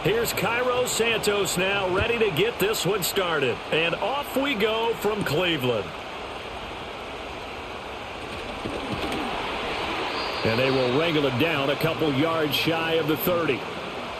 Here's Cairo Santos now ready to get this one started. And off we go from Cleveland. And they will wrangle it down a couple yards shy of the 30.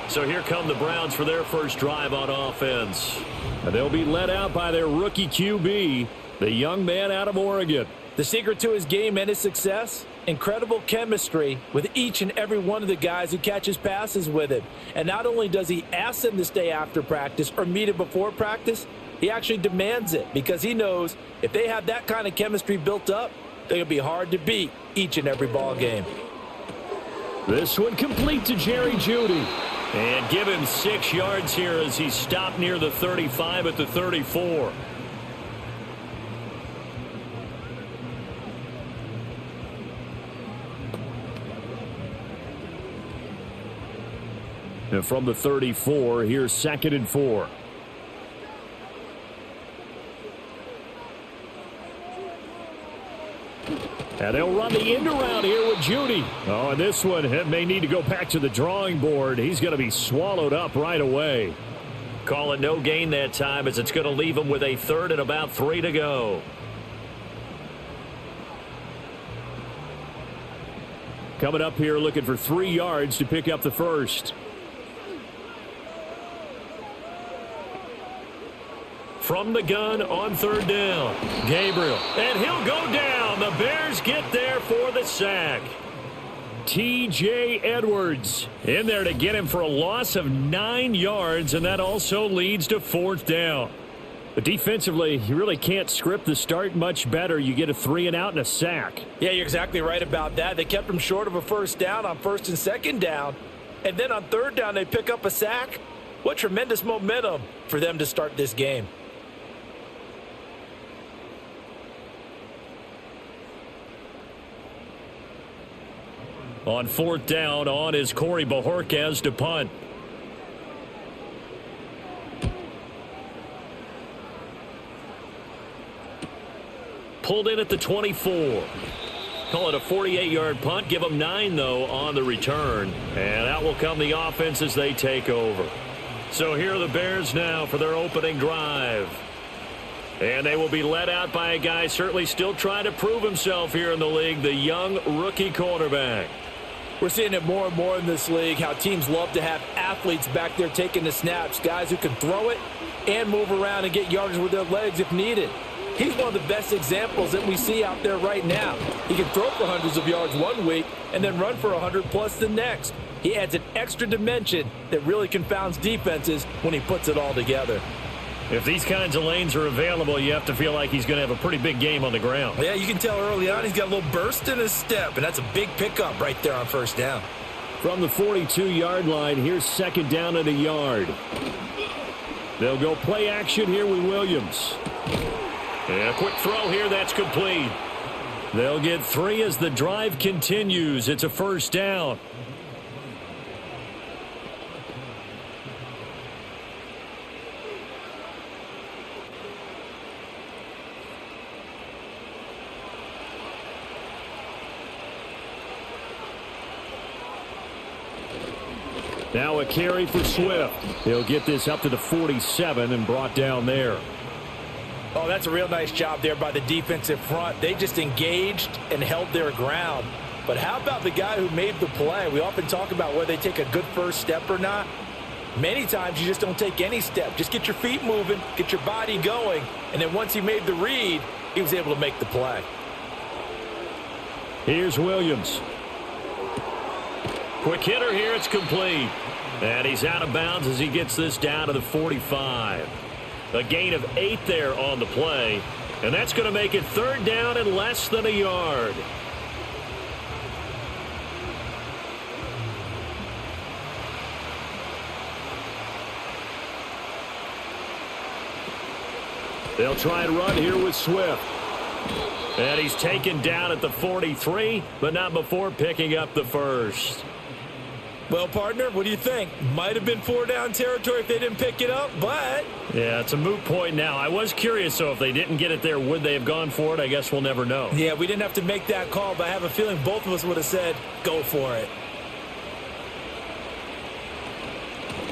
So here come the Browns for their first drive on offense. And they'll be led out by their rookie QB, the young man out of Oregon. The secret to his game and his success? Incredible chemistry with each and every one of the guys who catches passes with him. And not only does he ask them to stay after practice or meet him before practice, he actually demands it because he knows if they have that kind of chemistry built up, they're going to be hard to beat each and every ball game. This one complete to Jerry Jeudy. And give him 6 yards here as he stopped near the 35 at the 34. And from the 34, here's 2nd and 4. And they'll run the end around here with Jeudy. Oh, and this one may need to go back to the drawing board. He's going to be swallowed up right away. Call it no gain that time as it's going to leave him with a 3rd and about 3 to go. Coming up here looking for 3 yards to pick up the first. From the gun on 3rd down, Gabriel. And he'll go down. The Bears get there for the sack. T.J. Edwards in there to get him for a loss of 9 yards, and that also leads to 4th down. But defensively, you really can't script the start much better. You get a 3 and out and a sack. Yeah, you're exactly right about that. They kept him short of a 1st down on 1st and 2nd down. And then on 3rd down, they pick up a sack. What tremendous momentum for them to start this game. On 4th down, on is Corey Bojorquez to punt. Pulled in at the 24. Call it a 48-yard punt. Give them 9, though, on the return. And out will come the offense as they take over. So here are the Bears now for their opening drive. And they will be led out by a guy certainly still trying to prove himself here in the league, the young rookie quarterback. We're seeing it more and more in this league, how teams love to have athletes back there taking the snaps, guys who can throw it and move around and get yardage with their legs if needed. He's one of the best examples that we see out there right now. He can throw for hundreds of yards one week and then run for 100+ the next. He adds an extra dimension that really confounds defenses when he puts it all together. If these kinds of lanes are available, you have to feel like he's going to have a pretty big game on the ground. Yeah, you can tell early on he's got a little burst in his step, and that's a big pickup right there on 1st down. From the 42-yard line, here's 2nd down and a yard. They'll go play action here with Williams. And a quick throw here, that's complete. They'll get 3 as the drive continues. It's a 1st down. Now a carry for Swift. He'll get this up to the 47 and brought down there. Oh, that's a real nice job there by the defensive front. They just engaged and held their ground. But how about the guy who made the play? We often talk about whether they take a good first step or not. Many times you just don't take any step. Just get your feet moving, get your body going, and then once he made the read, he was able to make the play. Here's Williams. Quick hitter here, it's complete. And he's out of bounds as he gets this down to the 45. A gain of 8 there on the play. And that's going to make it 3rd down and less than a yard. They'll try and run here with Swift. And he's taken down at the 43, but not before picking up the first. Well, partner, what do you think? Might have been 4-down territory if they didn't pick it up, but... Yeah, it's a moot point now. I was curious, so if they didn't get it there, would they have gone for it? I guess we'll never know. Yeah, we didn't have to make that call, but I have a feeling both of us would have said, go for it.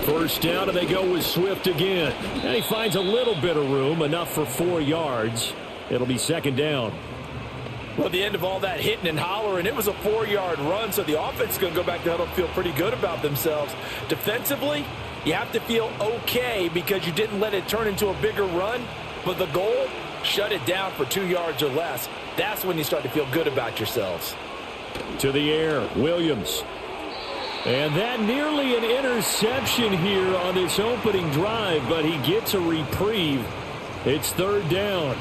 First down, and they go with Swift again. And he finds a little bit of room, enough for 4 yards. It'll be second down. Well, at the end of all that hitting and hollering, it was a 4-yard run, so the offense is going to go back to huddle and feel pretty good about themselves. Defensively, you have to feel okay because you didn't let it turn into a bigger run, but the goal, shut it down for 2 yards or less. That's when you start to feel good about yourselves. To the air, Williams. And that nearly an interception here on this opening drive, but he gets a reprieve. It's third down.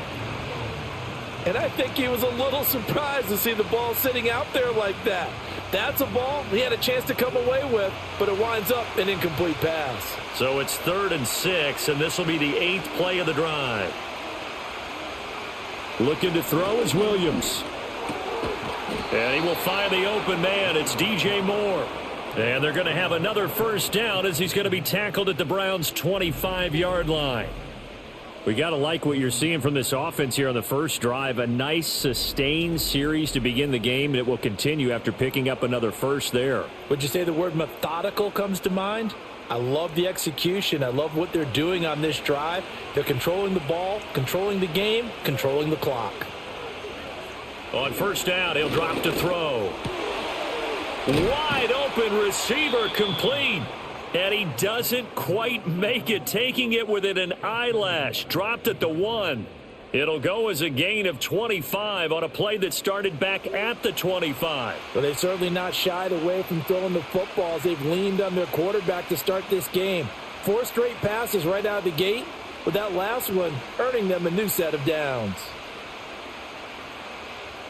And I think he was a little surprised to see the ball sitting out there like that. That's a ball he had a chance to come away with, but it winds up an incomplete pass. So it's 3rd and 6, and this will be the 8th play of the drive. Looking to throw is Williams. And he will find the open man. It's DJ Moore. And they're going to have another first down as he's going to be tackled at the Browns' 25-yard line. We got to like what you're seeing from this offense here on the first drive. A nice, sustained series to begin the game, and it will continue after picking up another first there. Would you say the word methodical comes to mind? I love the execution. I love what they're doing on this drive. They're controlling the ball, controlling the game, controlling the clock. On first down, he'll drop to throw. Wide open receiver complete. And he doesn't quite make it, taking it within an eyelash. Dropped at the 1. It'll go as a gain of 25 on a play that started back at the 25. Well, they've certainly not shied away from throwing the football as they've leaned on their quarterback to start this game. 4 straight passes right out of the gate, with that last one earning them a new set of downs.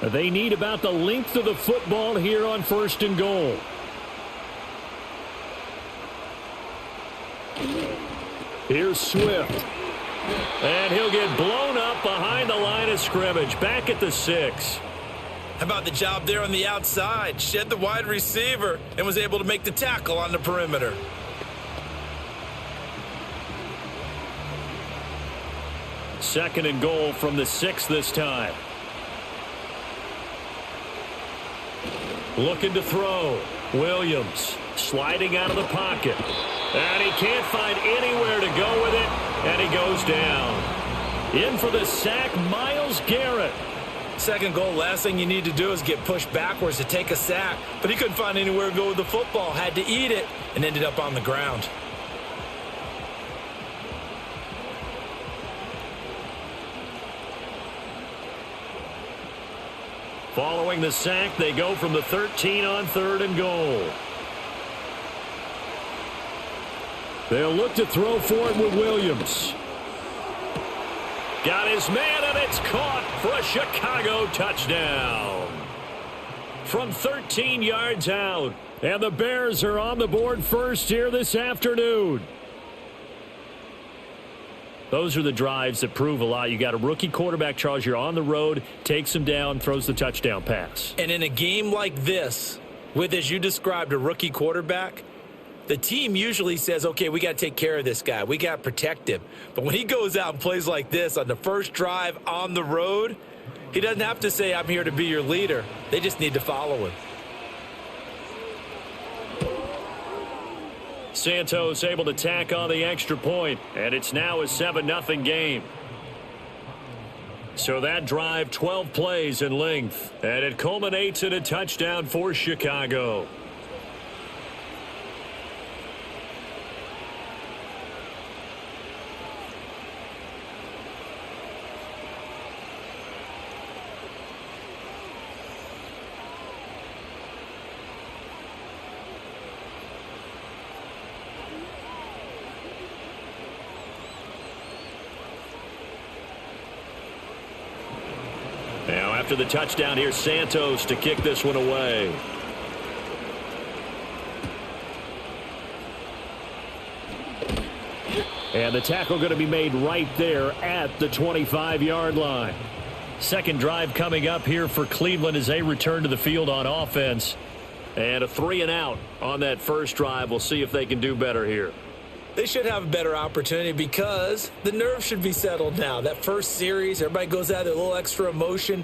They need about the length of the football here on 1st and goal. Here's Swift. And he'll get blown up behind the line of scrimmage. Back at the 6. How about the job there on the outside? Shed the wide receiver and was able to make the tackle on the perimeter. Second and goal from the 6 this time. Looking to throw. Williams sliding out of the pocket. And he can't find anywhere to go with it. And he goes down. In for the sack, Myles Garrett. Second goal, last thing you need to do is get pushed backwards to take a sack. But he couldn't find anywhere to go with the football. Had to eat it and ended up on the ground. Following the sack, they go from the 13 on 3rd and goal. They'll look to throw for it with Williams. Got his man, and it's caught for a Chicago touchdown. From 13 yards out, and the Bears are on the board first here this afternoon. Those are the drives that prove a lot. You got a rookie quarterback, Charles. You're on the road, takes him down, throws the touchdown pass. And in a game like this, with, as you described, a rookie quarterback, the team usually says, okay, we got to take care of this guy. We got to protect him. But when he goes out and plays like this on the first drive on the road, he doesn't have to say, I'm here to be your leader. They just need to follow him. Santos able to tack on the extra point, and it's now a 7-0 game. So that drive, 12 plays in length, and it culminates in a touchdown for Chicago. Now after the touchdown, here's Santos to kick this one away. And the tackle going to be made right there at the 25-yard line. Second drive coming up here for Cleveland as they return to the field on offense. And a 3-and-out on that first drive. We'll see if they can do better here. They should have a better opportunity because the nerves should be settled now. That first series, everybody goes out there, a little extra emotion.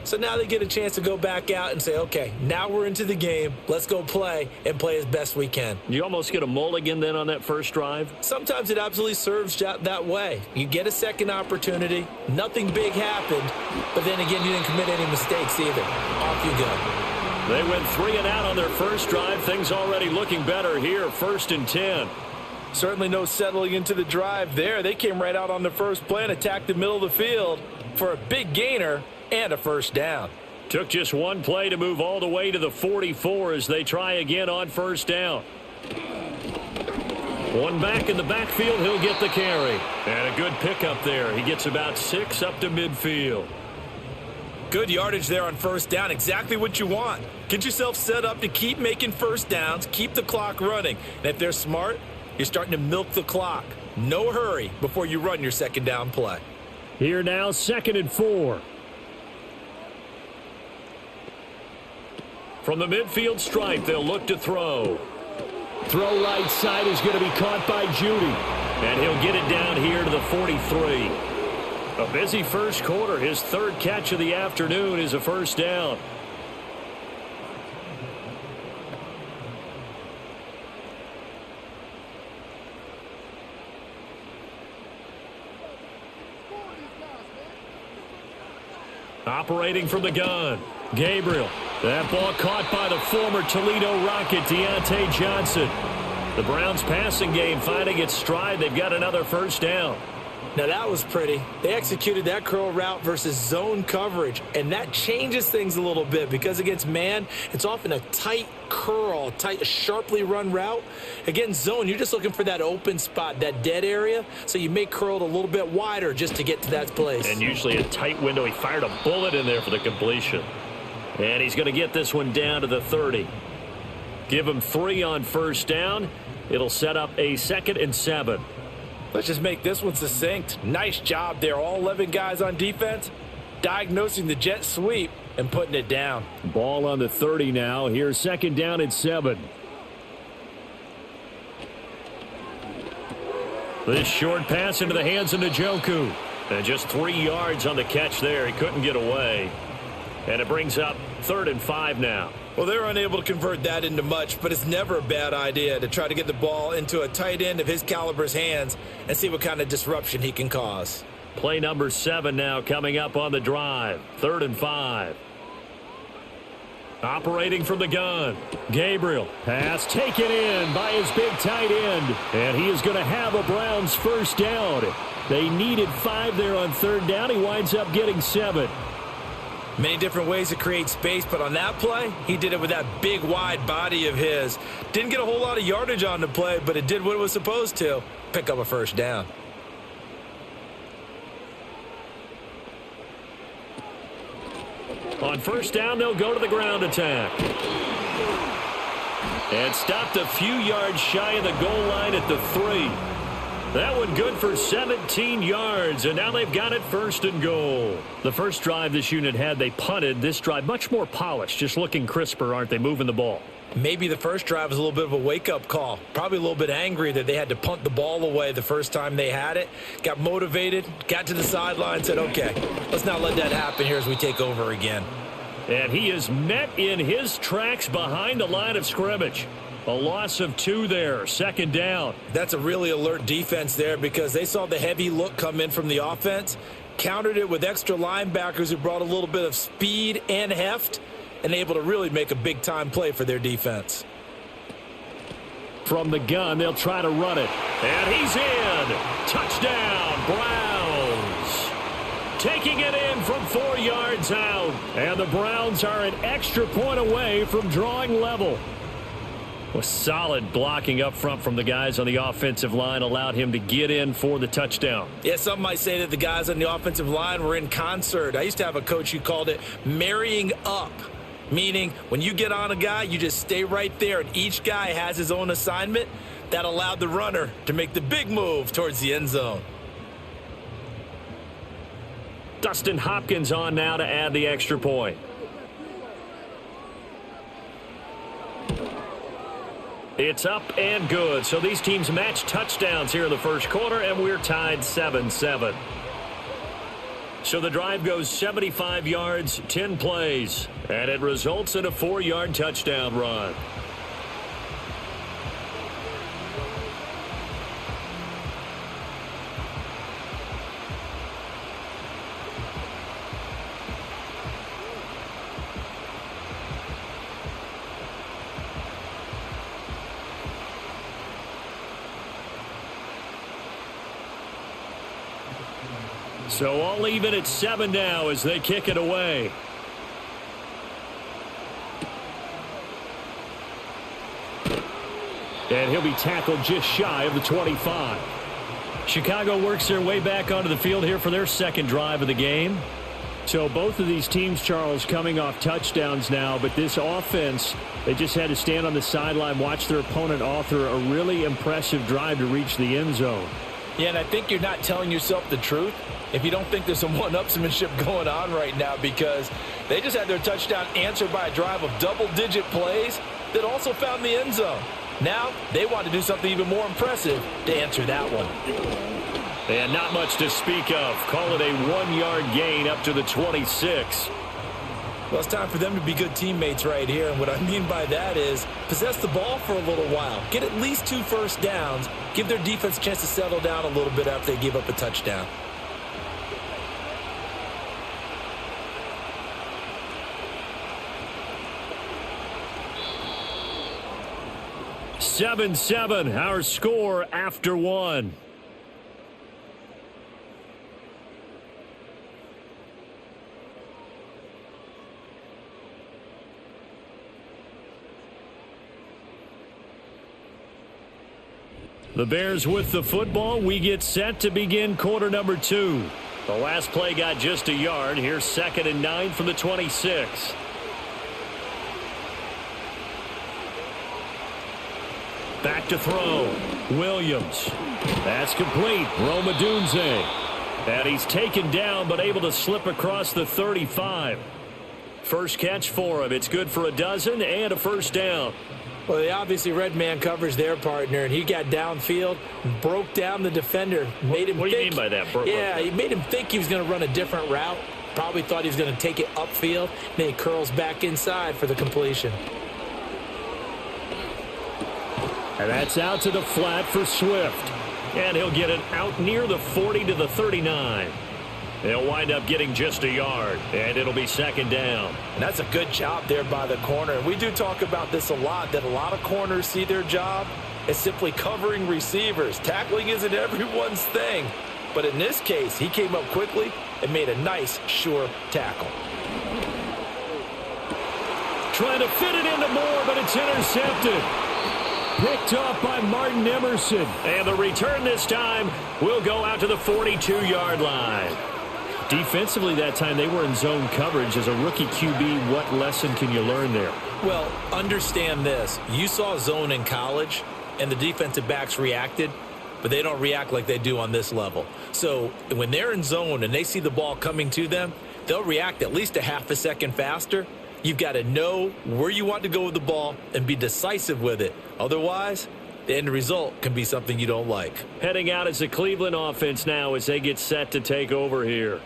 So now they get a chance to go back out and say, okay, now we're into the game. Let's go play and play as best we can. You almost get a mulligan then on that first drive? Sometimes it absolutely serves that way. You get a second opportunity. Nothing big happened, but then again, you didn't commit any mistakes either. Off you go. They went 3 and out on their first drive. Things already looking better here, 1st and 10. Certainly no settling into the drive there. They came right out on the first play and attacked the middle of the field for a big gainer and a first down. Took just one play to move all the way to the 44 as they try again on first down. One back in the backfield, he'll get the carry. And a good pickup there. He gets about 6 up to midfield. Good yardage there on first down. Exactly what you want. Get yourself set up to keep making first downs, keep the clock running. And if they're smart, you're starting to milk the clock. No hurry before you run your second down play. Here now, 2nd and 4. From the midfield stripe, they'll look to throw. Throw right side is going to be caught by Judy. And he'll get it down here to the 43. A busy first quarter. His 3rd catch of the afternoon is a first down. Operating from the gun, Gabriel. That ball caught by the former Toledo Rocket, Deontay Johnson. The Browns passing game finding its stride. They've got another first down. Now that was pretty. They executed that curl route versus zone coverage, and that changes things a little bit because against man, it's often a tight curl, tight, sharply run route. Against zone, you're just looking for that open spot, that dead area, so you may curl it a little bit wider just to get to that place. And usually a tight window. He fired a bullet in there for the completion. And he's going to get this one down to the 30. Give him 3 on first down. It'll set up a 2nd and 7. Let's just make this one succinct. Nice job there. All 11 guys on defense diagnosing the jet sweep and putting it down. Ball on the 30 now. Here's 2nd down and 7. This short pass into the hands of Njoku. And just 3 yards on the catch there. He couldn't get away. And it brings up 3rd and 5 now. Well, they're unable to convert that into much, but it's never a bad idea to try to get the ball into a tight end of his caliber's hands and see what kind of disruption he can cause. Play number 7 now coming up on the drive. 3rd and 5. Operating from the gun. Gabriel. Pass taken in by his big tight end. And he is going to have a Browns first down. They needed 5 there on 3rd down. He winds up getting 7. Many different ways to create space, but on that play, he did it with that big, wide body of his. Didn't get a whole lot of yardage on the play, but it did what it was supposed to. Pick up a first down. On first down, they'll go to the ground attack. And stopped a few yards shy of the goal line at the 3. That one good for 17 yards, and now they've got it 1st and goal. The first drive this unit had, they punted. This drive, much more polished, just looking crisper, aren't they, moving the ball? Maybe the first drive was a little bit of a wake-up call. Probably a little bit angry that they had to punt the ball away the first time they had it. Got motivated, got to the sideline, said, okay, let's not let that happen here as we take over again. And he is met in his tracks behind the line of scrimmage. A loss of 2 there, 2nd down. That's a really alert defense there because they saw the heavy look come in from the offense, countered it with extra linebackers who brought a little bit of speed and heft, and able to really make a big-time play for their defense. From the gun, they'll try to run it. And he's in. Touchdown, Browns. Taking it in from 4 yards out. And the Browns are an extra point away from drawing level. A solid blocking up front from the guys on the offensive line allowed him to get in for the touchdown. Yeah, some might say that the guys on the offensive line were in concert. I used to have a coach who called it marrying up, meaning when you get on a guy, you just stay right there, and each guy has his own assignment. That allowed the runner to make the big move towards the end zone. Dustin Hopkins on now to add the extra point. It's up and good. So these teams match touchdowns here in the first quarter, and we're tied 7-7. So the drive goes 75 yards, 10 plays, and it results in a 4-yard touchdown run. So all even at 7 now as they kick it away. And he'll be tackled just shy of the 25. Chicago works their way back onto the field here for their second drive of the game. So both of these teams, Charles, coming off touchdowns now, but this offense, they just had to stand on the sideline, watch their opponent author a really impressive drive to reach the end zone. Yeah, and I think you're not telling yourself the truth if you don't think there's some one-upsmanship going on right now, because they just had their touchdown answered by a drive of double-digit plays that also found the end zone. Now they want to do something even more impressive to answer that one. And not much to speak of. Call it a 1-yard gain up to the 26. Well, it's time for them to be good teammates right here, and what I mean by that is possess the ball for a little while. Get at least 2 first downs. Give their defense a chance to settle down a little bit after they give up a touchdown. Seven, our score after 1. The Bears with the football. We get set to begin quarter number 2. The last play got just a yard. Here's 2nd and 9 from the 26. Back to throw. Williams. That's complete. Rome Odunze. And he's taken down but able to slip across the 35. First catch for him. It's good for a dozen and a first down. Well, they obviously red man covers their partner, and he got downfield, broke down the defender. Made him what do you mean by that? Yeah, he made him think he was going to run a different route. Probably thought he was going to take it upfield. Then he curls back inside for the completion. And that's out to the flat for Swift. And he'll get it out near the 40 to the 39. They'll wind up getting just a yard, and it'll be 2nd down. And that's a good job there by the corner. We do talk about this a lot, that a lot of corners see their job as simply covering receivers. Tackling isn't everyone's thing. But in this case, he came up quickly and made a nice, sure tackle. Trying to fit it into Moore, but it's intercepted. Picked up by Martin Emerson. And the return this time will go out to the 42-yard line. Defensively that time, they were in zone coverage. As a rookie QB, what lesson can you learn there? Well, understand this. You saw zone in college, and the defensive backs reacted, but they don't react like they do on this level. So when they're in zone and they see the ball coming to them, they'll react at least a half a second faster. You've got to know where you want to go with the ball and be decisive with it. Otherwise, the end result can be something you don't like. Heading out is the Cleveland offense now as they get set to take over here.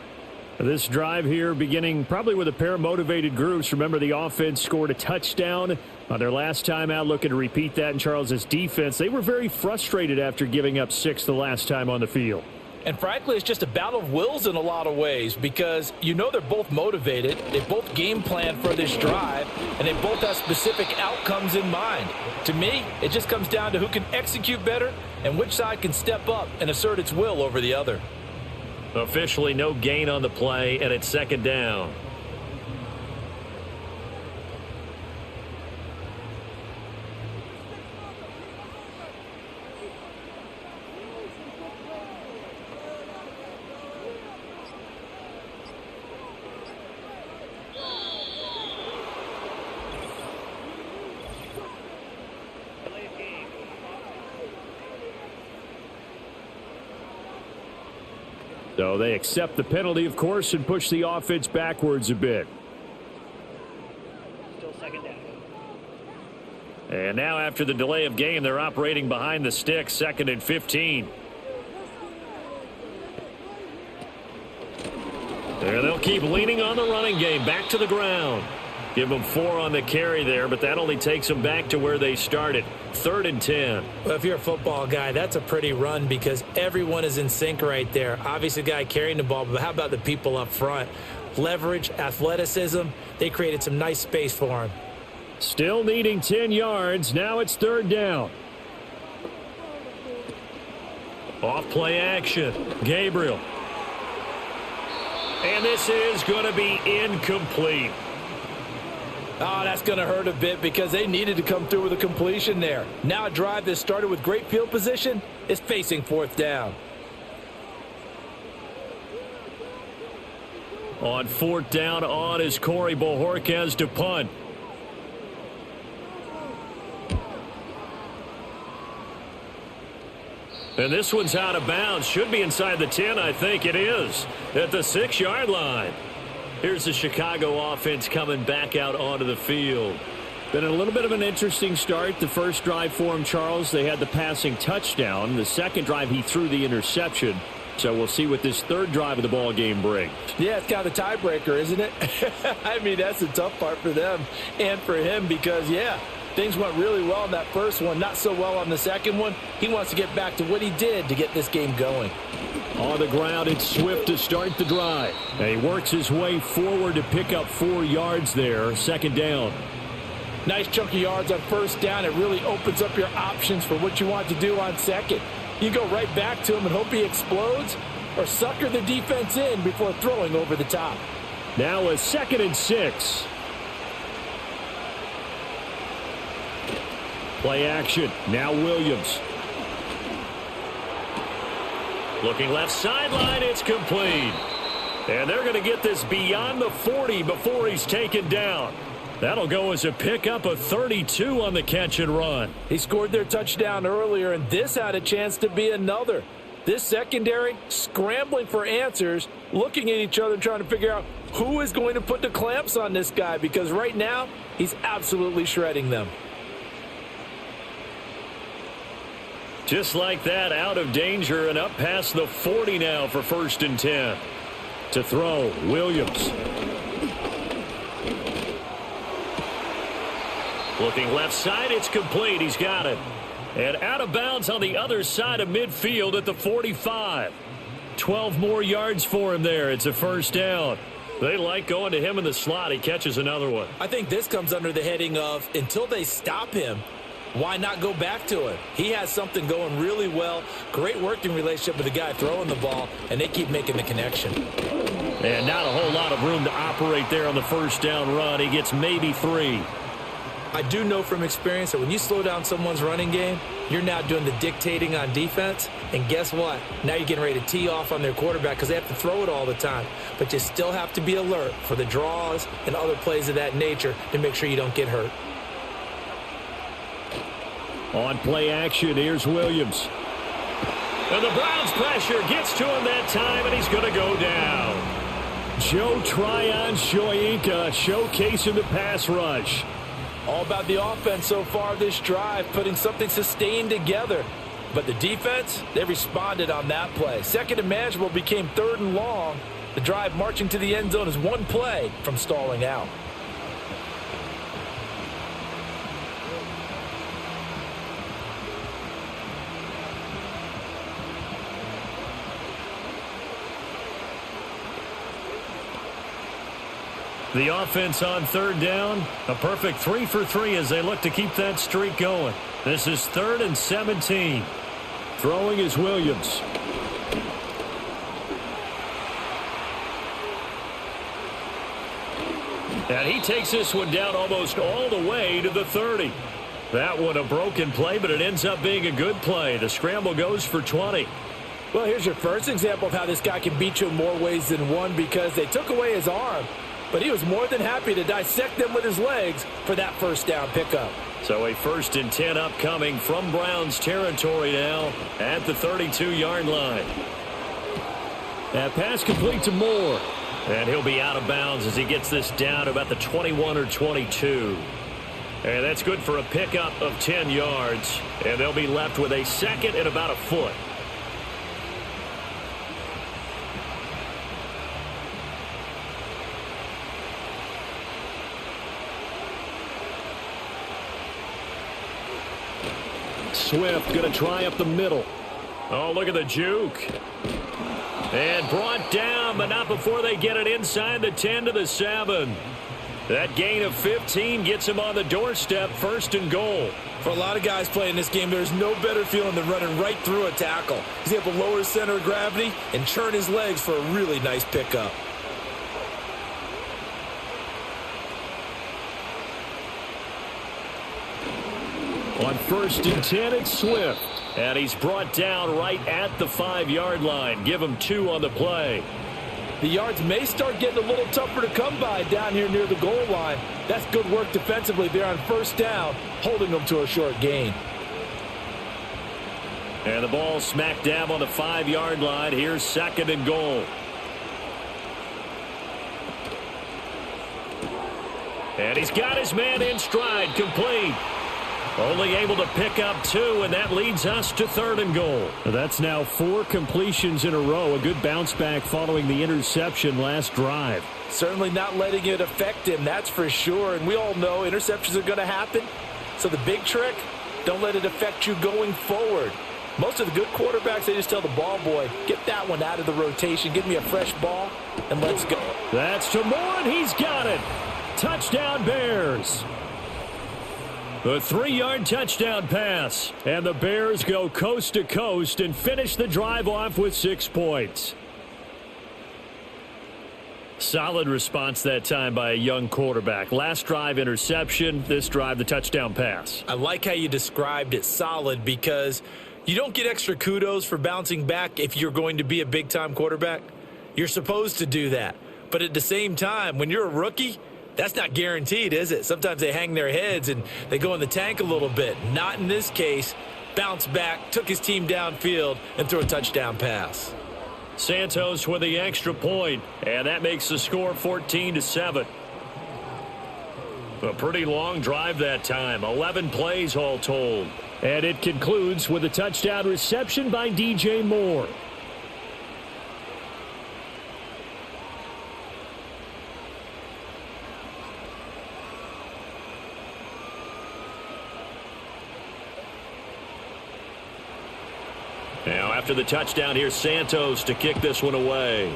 This drive here beginning probably with a pair of motivated groups. Remember, the offense scored a touchdown on their last time out, looking to repeat that in Charles's defense. They were very frustrated after giving up 6 the last time on the field. And frankly, it's just a battle of wills in a lot of ways, because you know they're both motivated. They both game plan for this drive, and they both have specific outcomes in mind. To me, it just comes down to who can execute better and which side can step up and assert its will over the other. Officially no gain on the play, and it's 2nd down. So they accept the penalty, of course, and push the offense backwards a bit. Still 2nd down. And now after the delay of game, they're operating behind the sticks, 2nd and 15. And they'll keep leaning on the running game. Back to the ground. Give them 4 on the carry there, but that only takes them back to where they started. 3rd and 10. Well, if you're a football guy, that's a pretty run because everyone is in sync right there. Obviously, the guy carrying the ball, but how about the people up front? Leverage, athleticism, they created some nice space for him. Still needing 10 yards. Now it's 3rd down. Off play action. Gabriel. And this is going to be incomplete. Oh, that's going to hurt a bit because they needed to come through with a completion there. Now a drive that started with great field position is facing 4th down. On 4th down on is Corey Bojorquez to punt. And this one's out of bounds. Should be inside the 10, I think it is. At the 6-yard line. Here's the Chicago offense coming back out onto the field. Been a little bit of an interesting start. The first drive for him, Charles, they had the passing touchdown. The second drive, he threw the interception. So we'll see what this 3rd drive of the ball game brings. Yeah, it's kind of a tiebreaker, isn't it? I mean, that's the tough part for them and for him because, yeah, things went really well in that first one, not so well on the second one. He wants to get back to what he did to get this game going. On the ground, it's Swift to start the drive. And he works his way forward to pick up 4 yards there. 2nd down. Nice chunk of yards on 1st down. It really opens up your options for what you want to do on 2nd. You go right back to him and hope he explodes or sucker the defense in before throwing over the top. Now a 2nd and 6. Play action. Now Williams. Looking left sideline, it's complete. And they're going to get this beyond the 40 before he's taken down. That'll go as a pickup of 32 on the catch and run. He scored their touchdown earlier, and this had a chance to be another. This secondary scrambling for answers, looking at each other trying to figure out who is going to put the clamps on this guy because right now he's absolutely shredding them. Just like that, out of danger and up past the 40 now for 1st and 10. To throw, Williams. Looking left side, it's complete. He's got it. And out of bounds on the other side of midfield at the 45. 12 more yards for him there. It's a 1st down. They like going to him in the slot. He catches another one. I think this comes under the heading of until they stop him, why not go back to it? He has something going really well. Great working relationship with the guy throwing the ball, and they keep making the connection. And not a whole lot of room to operate there on the 1st down run. He gets maybe 3. I do know from experience that when you slow down someone's running game, you're now doing the dictating on defense. And guess what? Now you're getting ready to tee off on their quarterback because they have to throw it all the time. But you still have to be alert for the draws and other plays of that nature to make sure you don't get hurt. On play action, here's Williams. And the Browns pressure gets to him that time, and he's going to go down. Joe Tryon-Shoyinka showcasing the pass rush. All about the offense so far this drive, putting something sustained together. But the defense, they responded on that play. 2nd and manageable became 3rd and long. The drive marching to the end zone is one play from stalling out. The offense on 3rd down, a perfect 3 for 3 as they look to keep that streak going. This is 3rd and 17. Throwing is Williams. And he takes this one down almost all the way to the 30. That one a broken play, but it ends up being a good play. The scramble goes for 20. Well, here's your first example of how this guy can beat you in more ways than one because they took away his arm. But he was more than happy to dissect them with his legs for that 1st down pickup. So a 1st and 10 upcoming from Browns territory now at the 32-yard line. That pass complete to Moore. And he'll be out of bounds as he gets this down to about the 21 or 22. And that's good for a pickup of 10 yards. And they'll be left with a 2nd and about a foot. Swift going to try up the middle. Oh, look at the juke. And brought down, but not before they get it inside the 10 to the 7. That gain of 15 gets him on the doorstep, 1st and goal. For a lot of guys playing this game, there's no better feeling than running right through a tackle. He's able to lower his center of gravity and churn his legs for a really nice pickup. On 1st and 10, it's Swift. And he's brought down right at the 5-yard line. Give him 2 on the play. The yards may start getting a little tougher to come by down here near the goal line. That's good work defensively there on 1st down, holding them to a short gain. And the ball smack dab on the 5-yard line. Here's 2nd and goal. And he's got his man in stride, complete. Only able to pick up 2, and that leads us to 3rd and goal. That's now 4 completions in a row. A good bounce back following the interception last drive. Certainly not letting it affect him, that's for sure. And we all know interceptions are going to happen. So the big trick, don't let it affect you going forward. Most of the good quarterbacks, they just tell the ball boy, get that one out of the rotation, give me a fresh ball, and let's go. That's to Moore, and he's got it. Touchdown, Bears. A 3-yard touchdown pass. And the Bears go coast to coast and finish the drive off with 6 points. Solid response that time by a young quarterback. Last drive, interception. This drive, the touchdown pass. I like how you described it, solid, because you don't get extra kudos for bouncing back if you're going to be a big-time quarterback. You're supposed to do that. But at the same time, when you're a rookie, that's not guaranteed, is it? Sometimes they hang their heads and they go in the tank a little bit. Not in this case. Bounced back, took his team downfield, and threw a touchdown pass. Santos with the extra point, and that makes the score 14-7. A pretty long drive that time, 11 plays all told. And it concludes with a touchdown reception by DJ Moore. Now after the touchdown, here's Santos to kick this one away.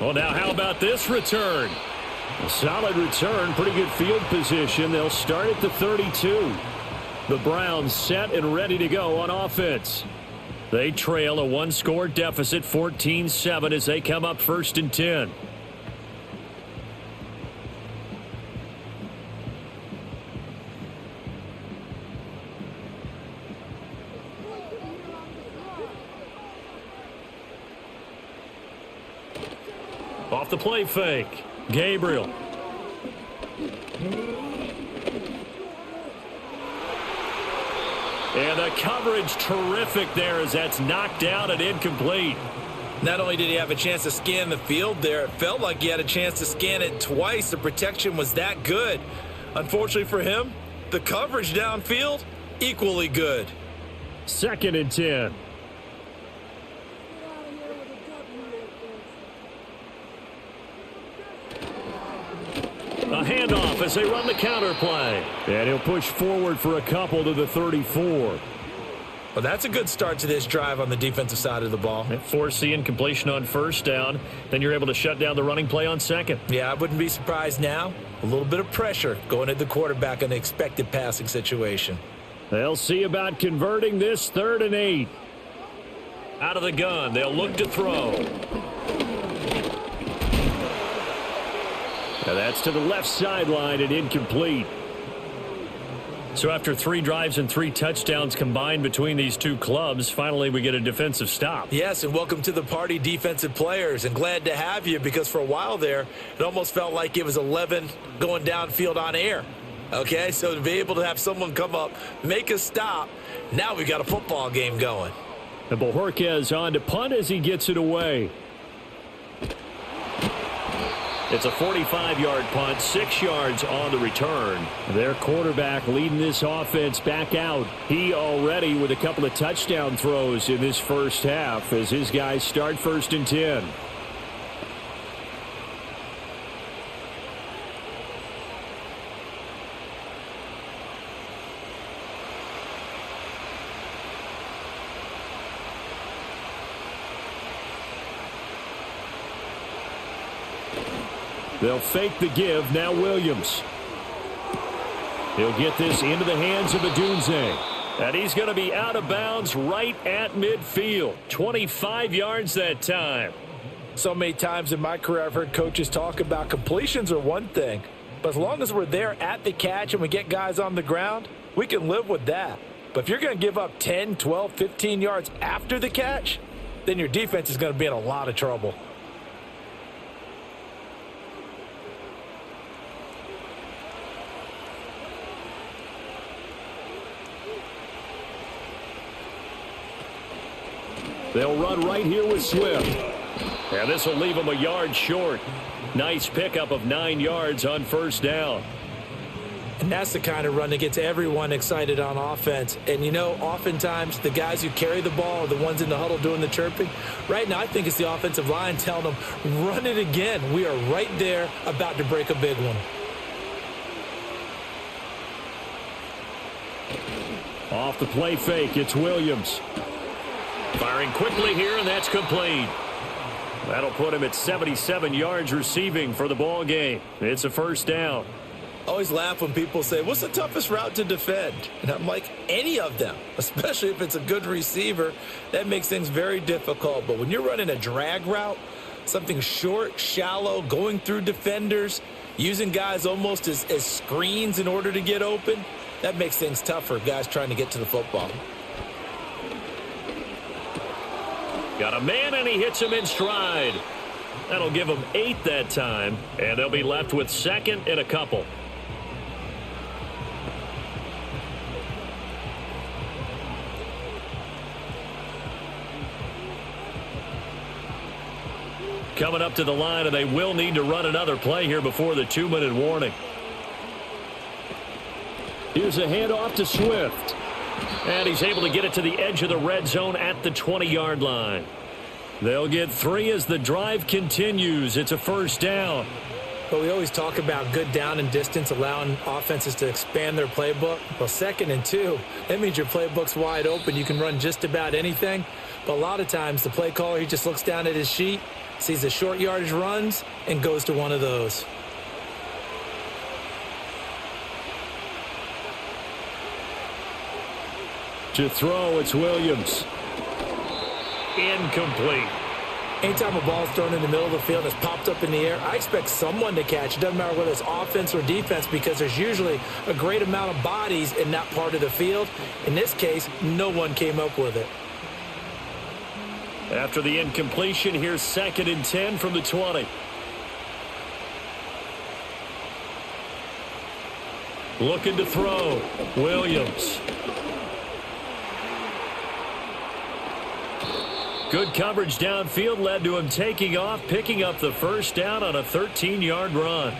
Well, now how about this return? A solid return, pretty good field position. They'll start at the 32. The Browns set and ready to go on offense. They trail a 1-score deficit, 14-7, as they come up 1st and 10. Off the play fake, Gabriel. And the coverage terrific there as that's knocked out and incomplete. Not only did he have a chance to scan the field there, it felt like he had a chance to scan it twice. The protection was that good. Unfortunately for him, the coverage downfield, equally good. 2nd and 10. A handoff as they run the counter play. And he'll push forward for a couple to the 34. Well, that's a good start to this drive on the defensive side of the ball. Force the incompletion on 1st down. Then you're able to shut down the running play on 2nd. Yeah, I wouldn't be surprised now. A little bit of pressure going at the quarterback in the expected passing situation. They'll see about converting this 3rd and 8. Out of the gun, they'll look to throw. Now that's to the left sideline and incomplete. So after 3 drives and 3 touchdowns combined between these two clubs, finally we get a defensive stop. Yes, and welcome to the party, defensive players. And glad to have you, because for a while there, it almost felt like it was 11 going downfield on air. Okay, so to be able to have someone come up, make a stop, now we've got a football game going. And Bojorquez on to punt as he gets it away. It's a 45-yard punt, 6 yards on the return. Their quarterback leading this offense back out. He already with a couple of touchdown throws in this first half as his guys start 1st and 10. They'll fake the give. Now Williams. He'll get this into the hands of Adunze. And he's going to be out of bounds right at midfield. 25 yards that time. So many times in my career I've heard coaches talk about completions are one thing. But as long as we're there at the catch and we get guys on the ground, we can live with that. But if you're going to give up 10, 12, 15 yards after the catch, then your defense is going to be in a lot of trouble. They'll run right here with Swift. And this will leave them a yard short. Nice pickup of 9 yards on first down. And that's the kind of run that gets everyone excited on offense. And, you know, oftentimes the guys who carry the ball are the ones in the huddle doing the chirping. Right now, I think it's the offensive line telling them, run it again. We are right there about to break a big one. Off the play fake, it's Williams. Firing quickly here, and that's complete. That'll put him at 77 yards receiving for the ball game. It's a first down. Always laugh when people say, what's the toughest route to defend? And I'm like, any of them, especially if it's a good receiver. That makes things very difficult. But when you're running a drag route, something short, shallow, going through defenders, using guys almost as screens in order to get open, that makes things tough for guys trying to get to the football. Got a man, and he hits him in stride. That'll give him 8 that time, and they'll be left with second and a couple. Coming up to the line, and they will need to run another play here before the 2-minute warning. Here's a handoff to Swift. And he's able to get it to the edge of the red zone at the 20-yard line. They'll get 3 as the drive continues. It's a first down. But we always talk about good down and distance, allowing offenses to expand their playbook. Well, 2nd and 2, that means your playbook's wide open. You can run just about anything. But a lot of times the play caller, he just looks down at his sheet, sees the short yardage runs, and goes to one of those. To throw, it's Williams. Incomplete. Anytime a ball is thrown in the middle of the field and it's popped up in the air, I expect someone to catch. It doesn't matter whether it's offense or defense, because there's usually a great amount of bodies in that part of the field. In this case, no one came up with it. After the incompletion, here's 2nd and 10 from the 20. Looking to throw. Williams. Good coverage downfield led to him taking off, picking up the first down on a 13-yard run.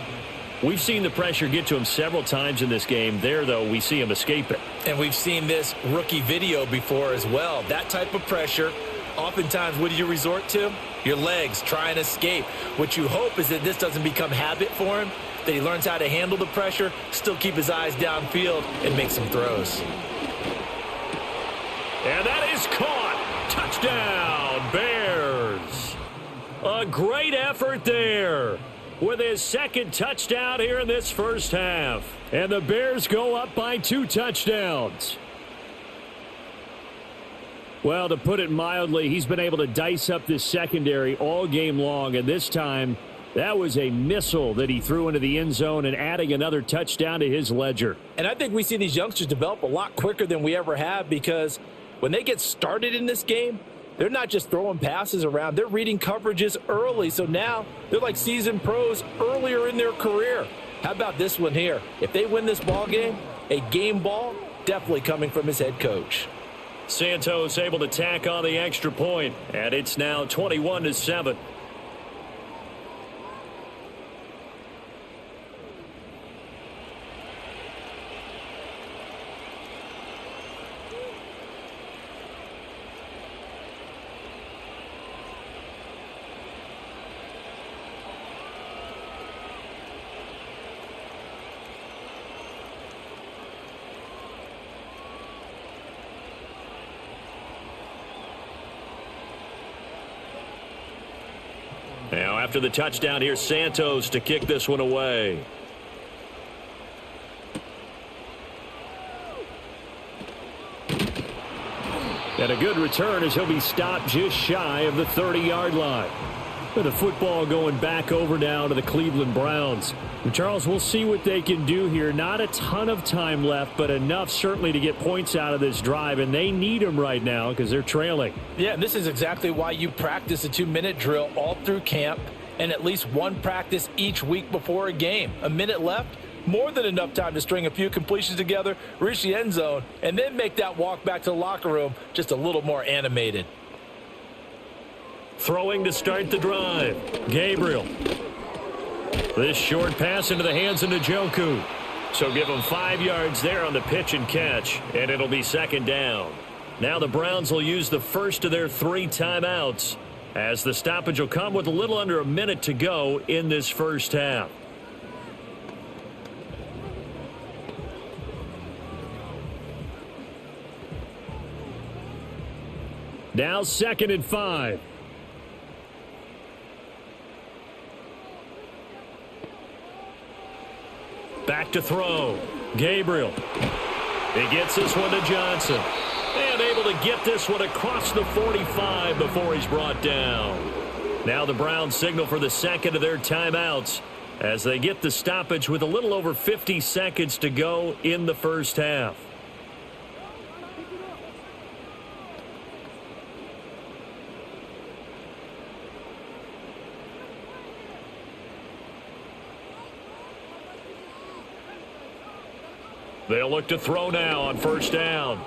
We've seen the pressure get to him several times in this game. There, though, we see him escape it. And we've seen this rookie video before as well. That type of pressure, oftentimes, what do you resort to? Your legs, try and escape. What you hope is that this doesn't become habit for him, that he learns how to handle the pressure, still keep his eyes downfield, and make some throws. And that is caught. Touchdown, Bears. A great effort there with his 2nd touchdown here in this first half. And the Bears go up by 2 touchdowns. Well, to put it mildly, he's been able to dice up this secondary all game long. And this time, that was a missile that he threw into the end zone and adding another touchdown to his ledger. And I think we see these youngsters develop a lot quicker than we ever have, because when they get started in this game, they're not just throwing passes around. They're reading coverages early. So now they're like seasoned pros earlier in their career. How about this one here? If they win this ball game, a game ball, definitely coming from his head coach. Santos able to tack on the extra point, and it's now 21-7. After the touchdown, here's Santos to kick this one away. And a good return as he'll be stopped just shy of the 30-yard line. But the football going back over now to the Cleveland Browns. And Charles, we'll see what they can do here. Not a ton of time left, but enough certainly to get points out of this drive. And they need them right now because they're trailing. Yeah, and this is exactly why you practice a 2-minute drill all through camp and at least one practice each week before a game. A minute left, more than enough time to string a few completions together, reach the end zone, and then make that walk back to the locker room just a little more animated. Throwing to start the drive. Gabriel. This short pass into the hands of Njoku. So give him 5 yards there on the pitch and catch, and it'll be second down. Now the Browns will use the first of their 3 timeouts as the stoppage will come with a little under a minute to go in this first half. Now 2nd and 5. Back to throw. Gabriel. He gets this one to Johnson. And able to get this one across the 45 before he's brought down. Now the Browns signal for the second of their timeouts as they get the stoppage with a little over 50 seconds to go in the first half. They'll look to throw now on first down.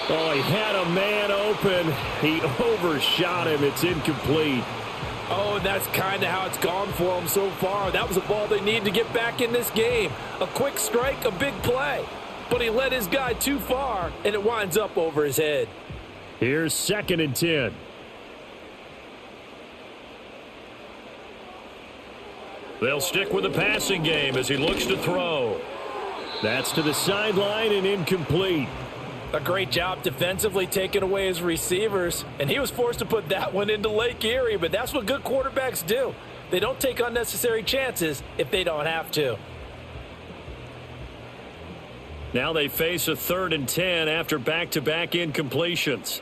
Oh, he had a man open. He overshot him. It's incomplete. Oh, and that's kind of how it's gone for them so far. That was a ball they need to get back in this game. A quick strike, a big play. But he led his guy too far, and it winds up over his head. Here's 2nd and 10. They'll stick with the passing game as he looks to throw. That's to the sideline and incomplete. A great job defensively taking away his receivers, and he was forced to put that one into Lake Erie, but that's what good quarterbacks do. They don't take unnecessary chances if they don't have to. Now they face a 3rd and 10 after back-to-back incompletions.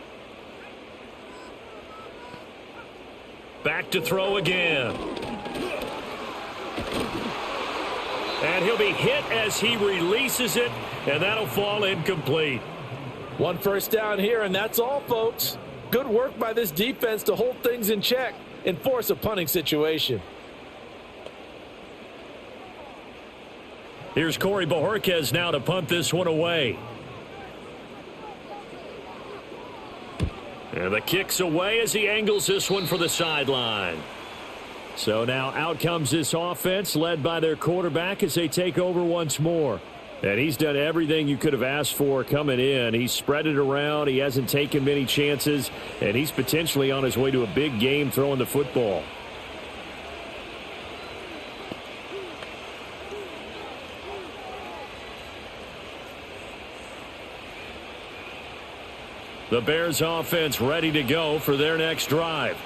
Back to throw again. And he'll be hit as he releases it, and that'll fall incomplete. 1 first down here, and that's all, folks. Good work by this defense to hold things in check and force a punting situation. Here's Corey Bojorquez now to punt this one away. And the kick's away as he angles this one for the sideline. So now out comes this offense led by their quarterback as they take over once more. And he's done everything you could have asked for coming in. He's spread it around. He hasn't taken many chances. And he's potentially on his way to a big game throwing the football. The Bears offense ready to go for their next drive.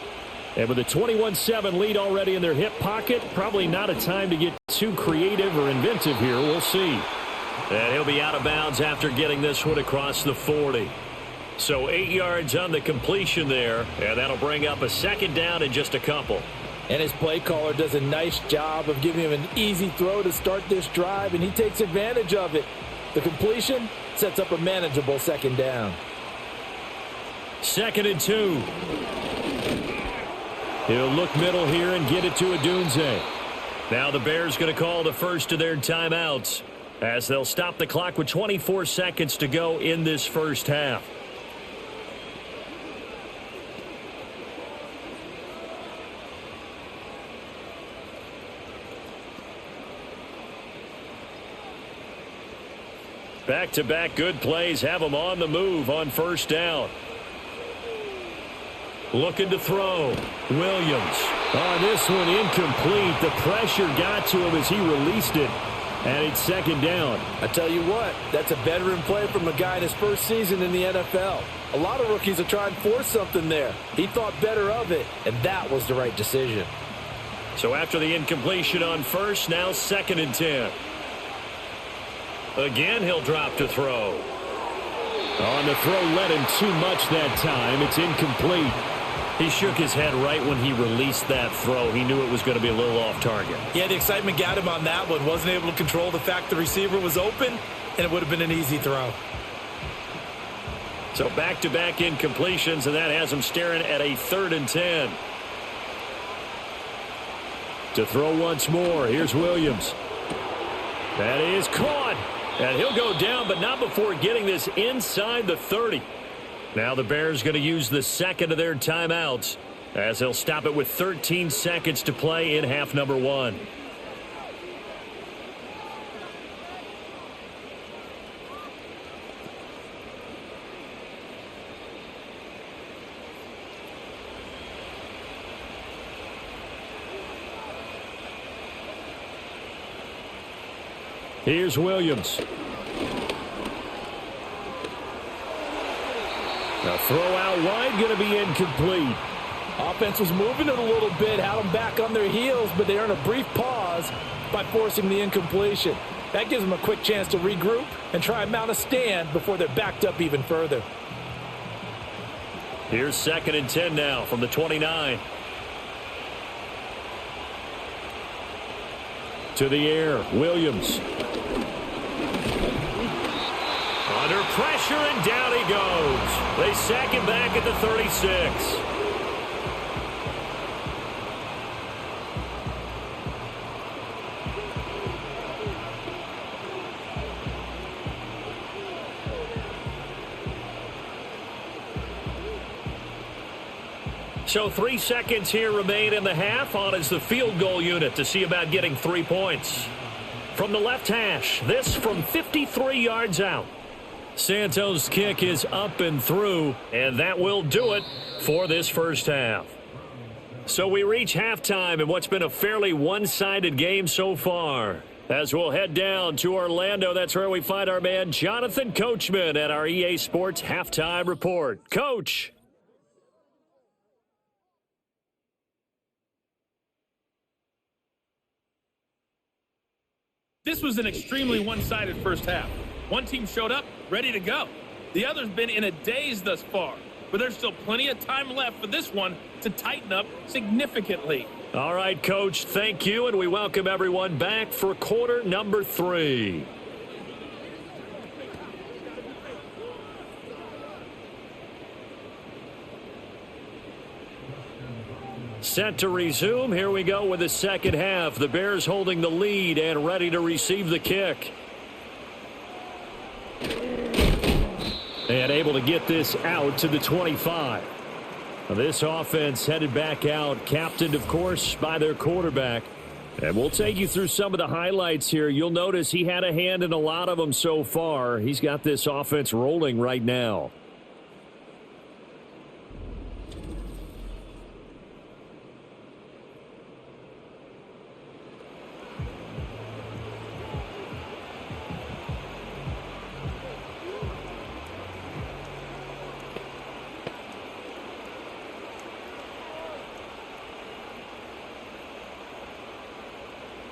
And with a 21-7 lead already in their hip pocket, probably not a time to get too creative or inventive here. We'll see. And he'll be out of bounds after getting this one across the 40. So 8 yards on the completion there, and that'll bring up a 2nd down in just a couple. And his play caller does a nice job of giving him an easy throw to start this drive, and he takes advantage of it. The completion sets up a manageable 2nd down. 2nd and 2. He'll look middle here and get it to Odunze. Now the Bears going to call the first of their timeouts as they'll stop the clock with 24 seconds to go in this first half. Back-to-back good plays have them on the move on first down. Looking to throw. Williams. Oh, this one incomplete. The pressure got to him as he released it. And it's second down. I tell you what, that's a veteran play from a guy in his first season in the NFL. A lot of rookies will try and force something there. He thought better of it, and that was the right decision. So after the incompletion on first, now second and 10. Again, he'll drop to throw. On the throw, led him too much that time. It's incomplete. He shook his head right when he released that throw. He knew it was going to be a little off target. Yeah, the excitement got him on that one. Wasn't able to control the fact the receiver was open, and it would have been an easy throw. So back-to-back incompletions, and that has him staring at a 3rd and 10. To throw once more, here's Williams. That is caught. And he'll go down, but not before getting this inside the 30. Now the Bears going to use the second of their timeouts as they'll stop it with 13 seconds to play in half number 1. Here's Williams. The throw out wide going to be incomplete. Offense was moving it a little bit, had them back on their heels, but they earned a brief pause by forcing the incompletion. That gives them a quick chance to regroup and try and mount a stand before they're backed up even further. Here's 2nd and 10 now from the 29. To the air, Williams. Under pressure, and down he goes. They sack him back at the 36. So 3 seconds here remain in the half. On is the field goal unit to see about getting 3 points. From the left hash, this from 53 yards out. Santos' kick is up and through, and that will do it for this first half. So we reach halftime in what's been a fairly one-sided game so far. As we'll head down to Orlando, that's where we find our man Jonathan Coachman at our EA Sports Halftime Report. Coach. This was an extremely one-sided first half. One team showed up, ready to go. The other's been in a daze thus far, but there's still plenty of time left for this one to tighten up significantly. All right, Coach, thank you, and we welcome everyone back for quarter number 3. Set to resume. Here we go with the second half. The Bears holding the lead and ready to receive the kick. And able to get this out to the 25. This offense headed back out, captained, of course, by their quarterback. And we'll take you through some of the highlights here. You'll notice he had a hand in a lot of them so far. He's got this offense rolling right now.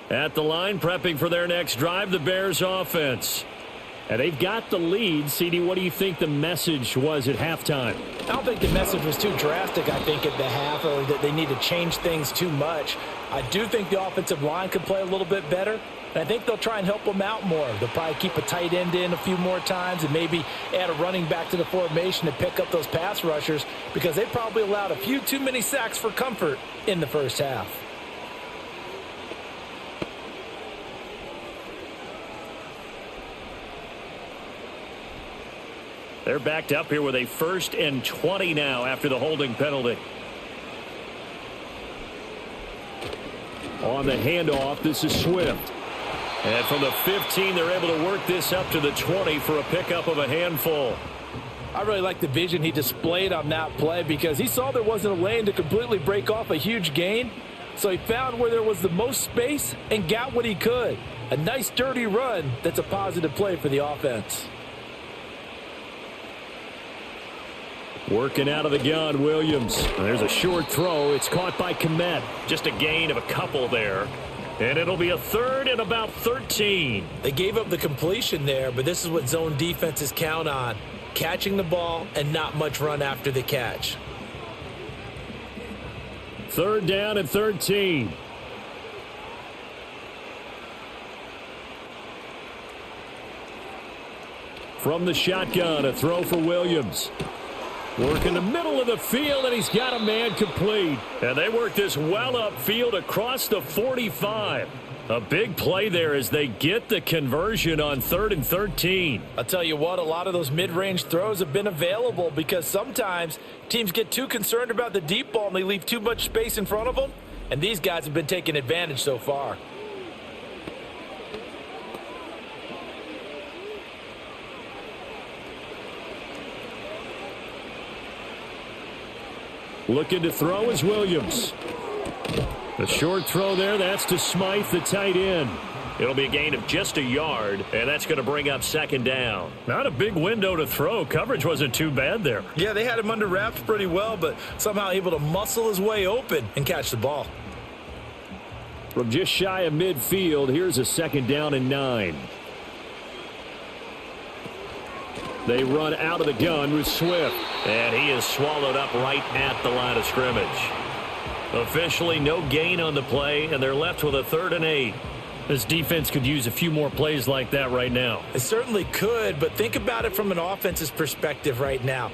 At the line, prepping for their next drive, the Bears offense. And they've got the lead. CD, what do you think the message was at halftime? I don't think the message was too drastic, I think, at the half, or that they need to change things too much. I do think the offensive line could play a little bit better, and I think they'll try and help them out more. They'll probably keep a tight end in a few more times and maybe add a running back to the formation to pick up those pass rushers, because they probably allowed a few too many sacks for comfort in the first half. They're backed up here with a 1st and 20 now after the holding penalty. On the handoff, this is Swift. And from the 15, they're able to work this up to the 20 for a pickup of a handful. I really like the vision he displayed on that play, because he saw there wasn't a lane to completely break off a huge gain. So he found where there was the most space and got what he could. A nice dirty run that's a positive play for the offense. Working out of the gun, Williams. There's a short throw. It's caught by Komet. Just a gain of a couple there. And it'll be a third and about 13. They gave up the completion there, but this is what zone defenses count on. Catching the ball and not much run after the catch. Third down and 13. From the shotgun, a throw for Williams. Work in the middle of the field, and he's got a man complete. And they work this well upfield across the 45. A big play there as they get the conversion on 3rd and 13. I'll tell you what, a lot of those mid-range throws have been available because sometimes teams get too concerned about the deep ball and they leave too much space in front of them. And these guys have been taking advantage so far. Looking to throw is Williams. The short throw there, that's to Smythe, the tight end. It'll be a gain of just a yard, and that's going to bring up 2nd down. Not a big window to throw. Coverage wasn't too bad there. Yeah, they had him under wraps pretty well, but somehow able to muscle his way open and catch the ball. From just shy of midfield, here's a 2nd down and 9. They run out of the gun with Swift. And he is swallowed up right at the line of scrimmage. Officially no gain on the play, and they're left with a 3rd and 8. This defense could use a few more plays like that right now. It certainly could, but think about it from an offense's perspective right now.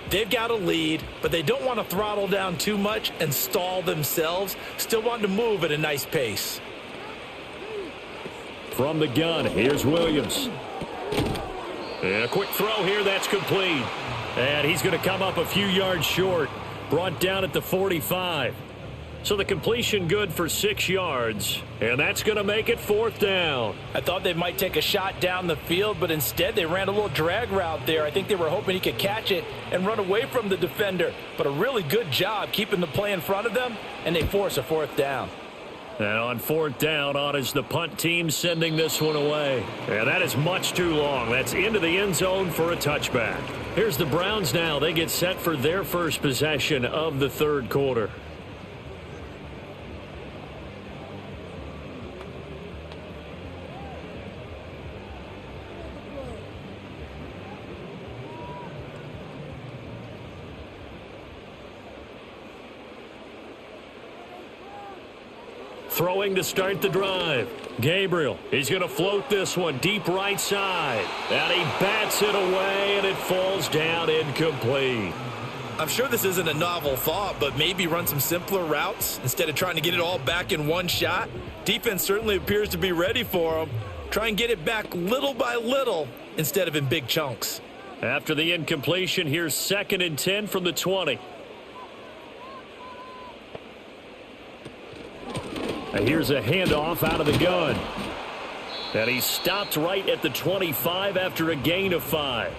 They've got a lead, but they don't want to throttle down too much and stall themselves. Still want to move at a nice pace. From the gun, here's Williams. And a quick throw here, that's complete. And he's going to come up a few yards short. Brought down at the 45. So the completion good for 6 yards. And that's going to make it 4th down. I thought they might take a shot down the field, but instead they ran a little drag route there. I think they were hoping he could catch it and run away from the defender. But a really good job keeping the play in front of them, and they force a 4th down. And on 4th down, on is the punt team sending this one away. And that is much too long. That's into the end zone for a touchback. Here's the Browns now. They get set for their first possession of the 3rd quarter. Throwing to start the drive. Gabriel, he's going to float this one deep right side. And he bats it away, and it falls down incomplete. I'm sure this isn't a novel thought, but maybe run some simpler routes instead of trying to get it all back in one shot. Defense certainly appears to be ready for him. Try and get it back little by little instead of in big chunks. After the incompletion, here's 2nd and 10 from the 20. And here's a handoff out of the gun. And he stopped right at the 25 after a gain of 5.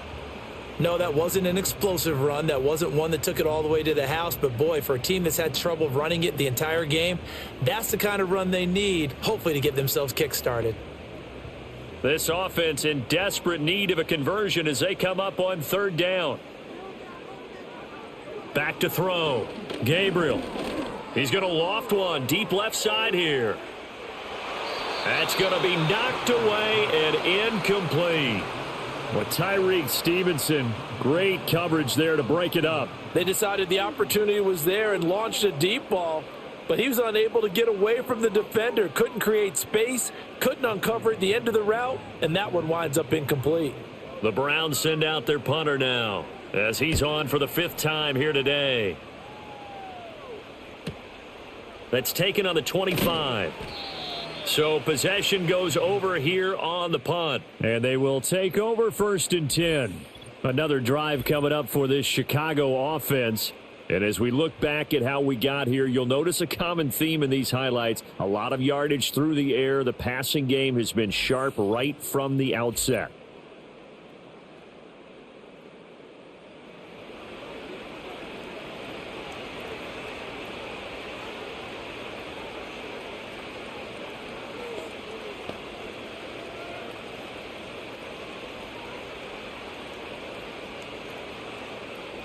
No, that wasn't an explosive run. That wasn't one that took it all the way to the house. But, boy, for a team that's had trouble running it the entire game, that's the kind of run they need, hopefully, to get themselves kick-started. This offense in desperate need of a conversion as they come up on 3rd down. Back to throw. Gabriel. He's going to loft one deep left side here. That's going to be knocked away and incomplete. Well, Tyreek Stevenson, great coverage there to break it up. They decided the opportunity was there and launched a deep ball, but he was unable to get away from the defender. Couldn't create space, couldn't uncover at the end of the route, and that one winds up incomplete. The Browns send out their punter now as he's on for the 5th time here today. That's taken on the 25. So possession goes over here on the punt. And they will take over 1st and 10. Another drive coming up for this Chicago offense. And as we look back at how we got here, you'll notice a common theme in these highlights. A lot of yardage through the air. The passing game has been sharp right from the outset.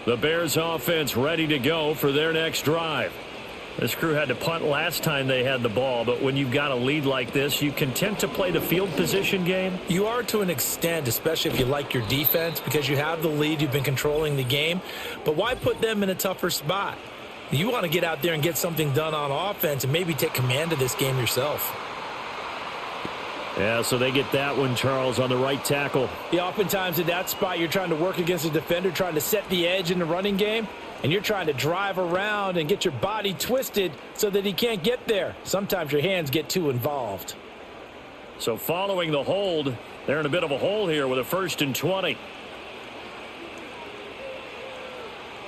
The Bears offense ready to go for their next drive. This crew had to punt last time they had the ball, but when you've got a lead like this, you can tend to play the field position game. You are to an extent, especially if you like your defense, because you have the lead, you've been controlling the game. But why put them in a tougher spot? You want to get out there and get something done on offense and maybe take command of this game yourself. Yeah, so they get that one, Charles, on the right tackle. Yeah, oftentimes in that spot, you're trying to work against a defender, trying to set the edge in the running game, and you're trying to drive around and get your body twisted so that he can't get there. Sometimes your hands get too involved. So following the hold, they're in a bit of a hole here with a 1st and 20.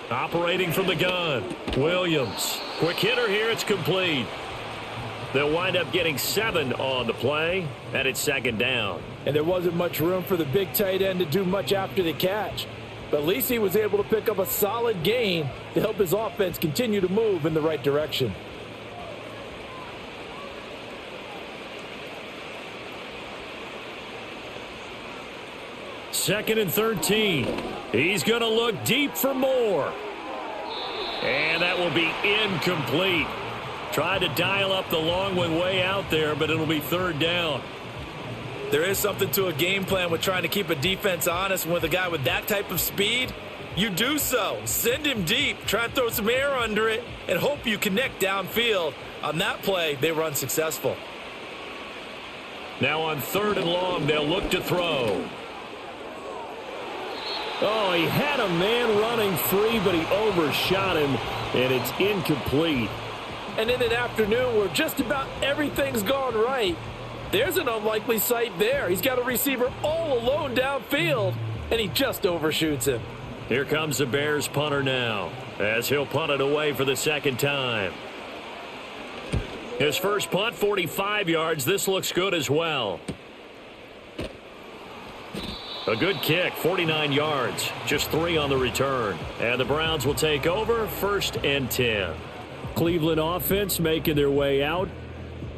Operating from the gun, Williams. Quick hitter here, it's complete. They'll wind up getting 7 on the play, and it's 2nd down. And there wasn't much room for the big tight end to do much after the catch. But at least he was able to pick up a solid gain to help his offense continue to move in the right direction. Second and 13. He's going to look deep for more. And that will be incomplete. Tried to dial up the long one way out there, but it'll be 3rd down. There is something to a game plan with trying to keep a defense honest. With a guy with that type of speed, you do so. Send him deep, try and throw some air under it, and hope you connect downfield. On that play, they were unsuccessful. Now on 3rd and long, they'll look to throw. Oh, he had a man running free, but he overshot him, and it's incomplete. And in an afternoon where just about everything's gone right, there's an unlikely sight there. He's got a receiver all alone downfield, and he just overshoots him. Here comes the Bears punter now, as he'll punt it away for the 2nd time. His first punt, 45 yards. This looks good as well. A good kick, 49 yards, just 3 on the return. And the Browns will take over, 1st and 10. Cleveland offense making their way out.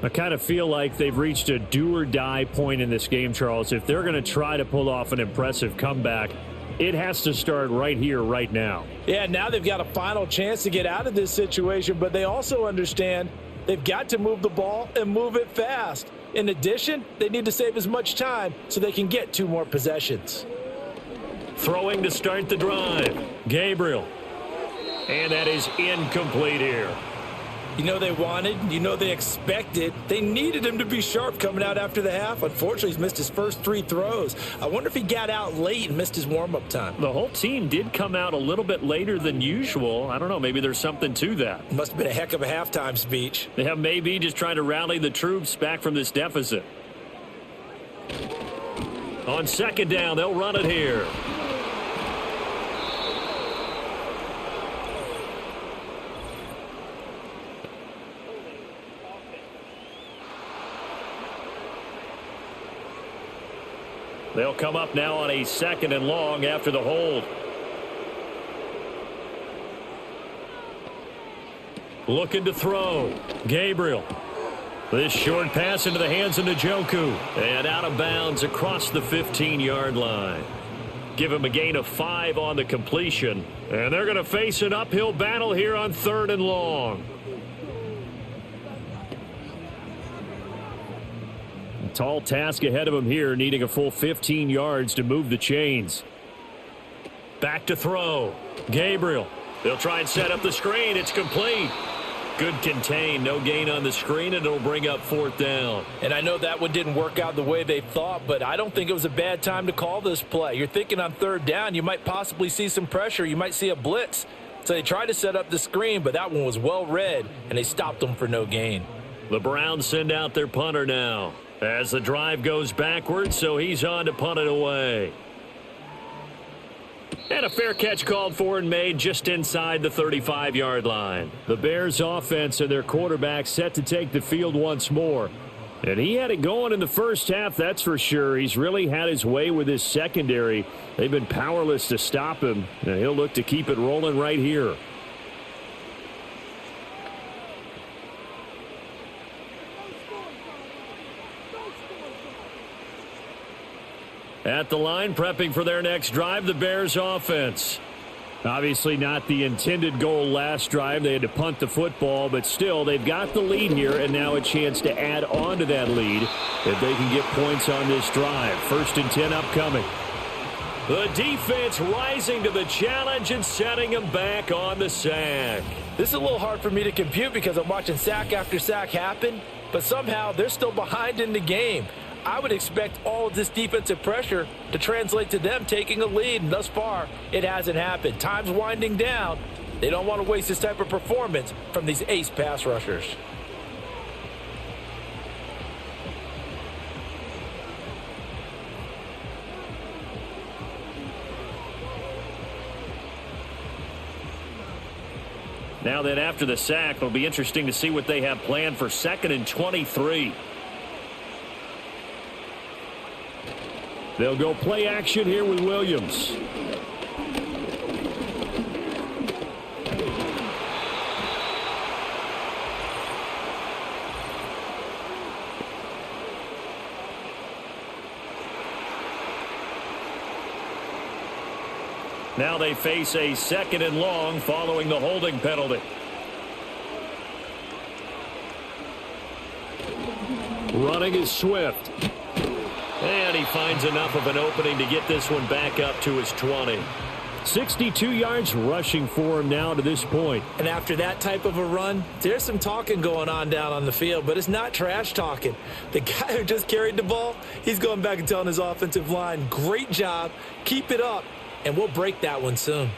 I kind of feel like they've reached a do-or-die point in this game, Charles. If they're going to try to pull off an impressive comeback, it has to start right here, right now. Yeah, now they've got a final chance to get out of this situation, but they also understand they've got to move the ball and move it fast. In addition, they need to save as much time so they can get 2 more possessions. Throwing to start the drive, Gabriel. And that is incomplete here. You know they wanted, you know they expected. They needed him to be sharp coming out after the half. Unfortunately, he's missed his first 3 throws. I wonder if he got out late and missed his warm-up time. The whole team did come out a little bit later than usual. I don't know, maybe there's something to that. Must have been a heck of a halftime speech. Yeah, maybe just trying to rally the troops back from this deficit. On 2nd down, they'll run it here. They'll come up now on a 2nd and long after the hold. Looking to throw. Gabriel. This short pass into the hands of Njoku. And out of bounds across the 15-yard line. Give him a gain of 5 on the completion. And they're going to face an uphill battle here on 3rd and long. Tall task ahead of him here, needing a full 15 yards to move the chains. Back to throw. Gabriel. They'll try and set up the screen. It's complete. Good contain. No gain on the screen, and it'll bring up 4th down. And I know that one didn't work out the way they thought, but I don't think it was a bad time to call this play. You're thinking on 3rd down, you might possibly see some pressure. You might see a blitz. So they tried to set up the screen, but that one was well read, and they stopped them for no gain. The Browns send out their punter now, as the drive goes backwards, so he's on to punt it away. And a fair catch called for and made just inside the 35-yard line. The Bears offense and their quarterback set to take the field once more. And he had it going in the first half, that's for sure. He's really had his way with his secondary. They've been powerless to stop him, and he'll look to keep it rolling right here. At the line, prepping for their next drive, the Bears offense. Obviously not the intended goal last drive. They had to punt the football, but still, they've got the lead here, and now a chance to add on to that lead if they can get points on this drive. 1st and 10 upcoming. The defense rising to the challenge and setting them back on the sack. This is a little hard for me to compute because I'm watching sack after sack happen, but somehow they're still behind in the game. I would expect all of this defensive pressure to translate to them taking a lead, and thus far, it hasn't happened. Time's winding down. They don't want to waste this type of performance from these ace pass rushers. Now then, after the sack, it'll be interesting to see what they have planned for 2nd and 23. They'll go play action here with Williams. Now they face a 2nd and long following the holding penalty. Running is Swift. And he finds enough of an opening to get this one back up to his 20. 62 yards rushing for him now to this point. And after that type of a run, there's some talking going on down on the field, but it's not trash talking. The guy who just carried the ball, he's going back and telling his offensive line, great job, keep it up, and we'll break that one soon.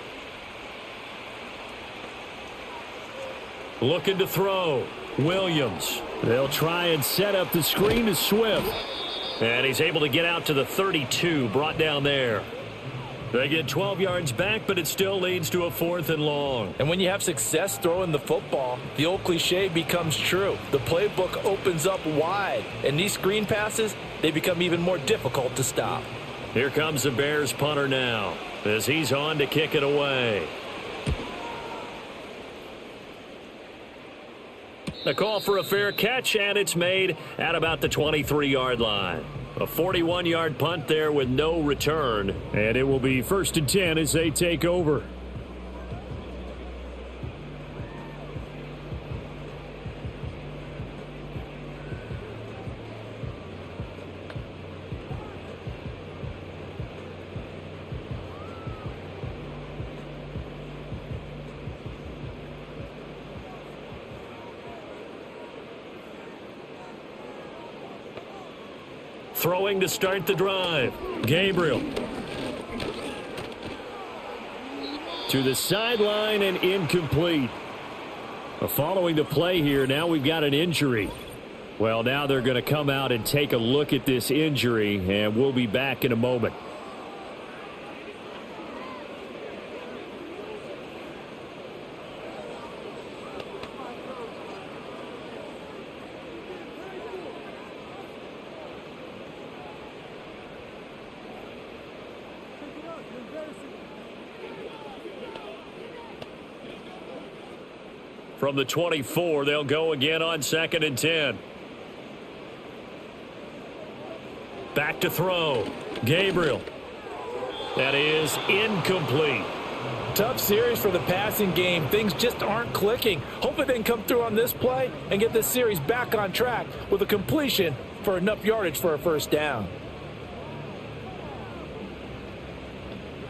Looking to throw. Williams. They'll try and set up the screen to Swift. And he's able to get out to the 32, brought down there. They get 12 yards back, but it still leads to a 4th and long. And when you have success throwing the football, the old cliche becomes true. The playbook opens up wide, and these screen passes, they become even more difficult to stop. Here comes the Bears punter now, as he's on to kick it away. A call for a fair catch, and it's made at about the 23-yard line. A 41-yard punt there with no return. And it will be 1st and 10 as they take over. Throwing to start the drive. Gabriel. To the sideline and incomplete. Following the play here, now we've got an injury. Well, now they're going to come out and take a look at this injury, and we'll be back in a moment. From the 24, they'll go again on 2nd and 10. Back to throw. Gabriel. That is incomplete. Tough series for the passing game. Things just aren't clicking. Hopefully they can come through on this play and get this series back on track with a completion for enough yardage for a 1st down.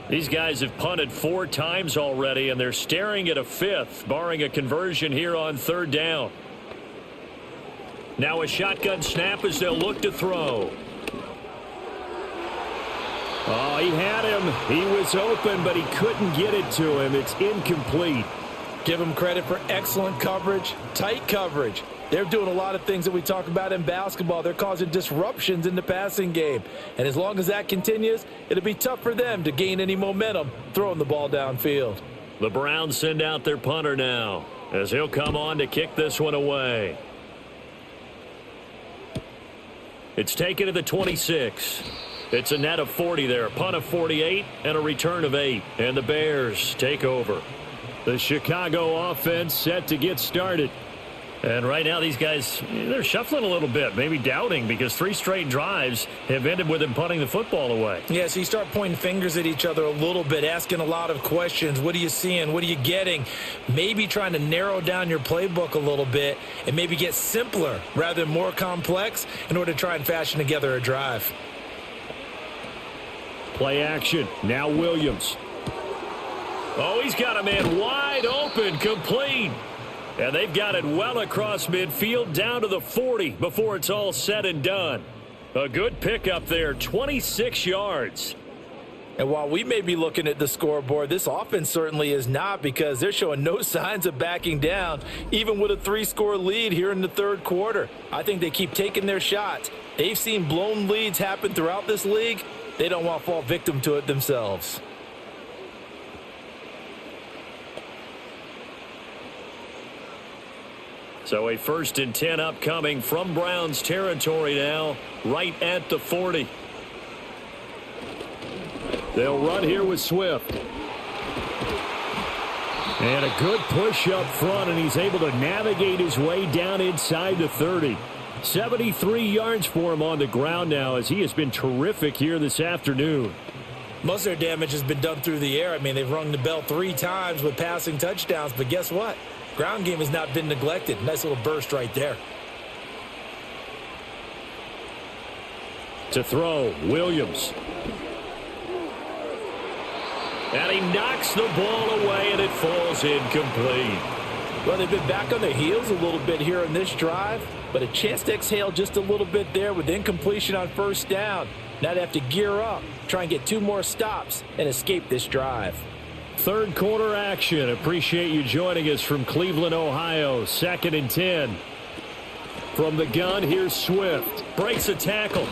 These guys have punted 4 times already, and they're staring at a 5th, barring a conversion here on 3rd down. Now a shotgun snap as they'll look to throw. Oh, he had him. He was open, but he couldn't get it to him. It's incomplete. Give him credit for excellent coverage, tight coverage. They're doing a lot of things that we talk about in basketball. They're causing disruptions in the passing game. And as long as that continues, it'll be tough for them to gain any momentum throwing the ball downfield. The Browns send out their punter now, as he'll come on to kick this one away. It's taken to the 26. It's a net of 40 there, a punt of 48 and a return of 8. And the Bears take over. The Chicago offense set to get started. And right now these guys, they're shuffling a little bit, maybe doubting, because 3 straight drives have ended with them punting the football away. Yeah, so you start pointing fingers at each other a little bit, asking a lot of questions. What are you seeing? What are you getting? Maybe trying to narrow down your playbook a little bit and maybe get simpler rather than more complex in order to try and fashion together a drive. Play action. Now Williams. Oh, he's got a man wide open, complete. And they've got it well across midfield down to the 40 before it's all said and done. A good pickup there, 26 yards. And while we may be looking at the scoreboard, this offense certainly is not, because they're showing no signs of backing down, even with a 3-score lead here in the third quarter. I think they keep taking their shots. They've seen blown leads happen throughout this league. They don't want to fall victim to it themselves. So a 1st and 10 upcoming from Browns territory now, right at the 40. They'll run here with Swift. And a good push up front, and he's able to navigate his way down inside the 30. 73 yards for him on the ground now, as he has been terrific here this afternoon. Most of their damage has been done through the air. I mean, they've rung the bell 3 times with passing touchdowns, but guess what? Ground game has not been neglected. Nice little burst right there. To throw, Williams. And he knocks the ball away, and it falls incomplete. Well, they've been back on their heels a little bit here in this drive, but a chance to exhale just a little bit there with incompletion on 1st down. Now they have to gear up, try and get 2 more stops, and escape this drive. Third quarter action. Appreciate you joining us from Cleveland, Ohio. 2nd and 10. From the gun, here's Swift. Breaks a tackle.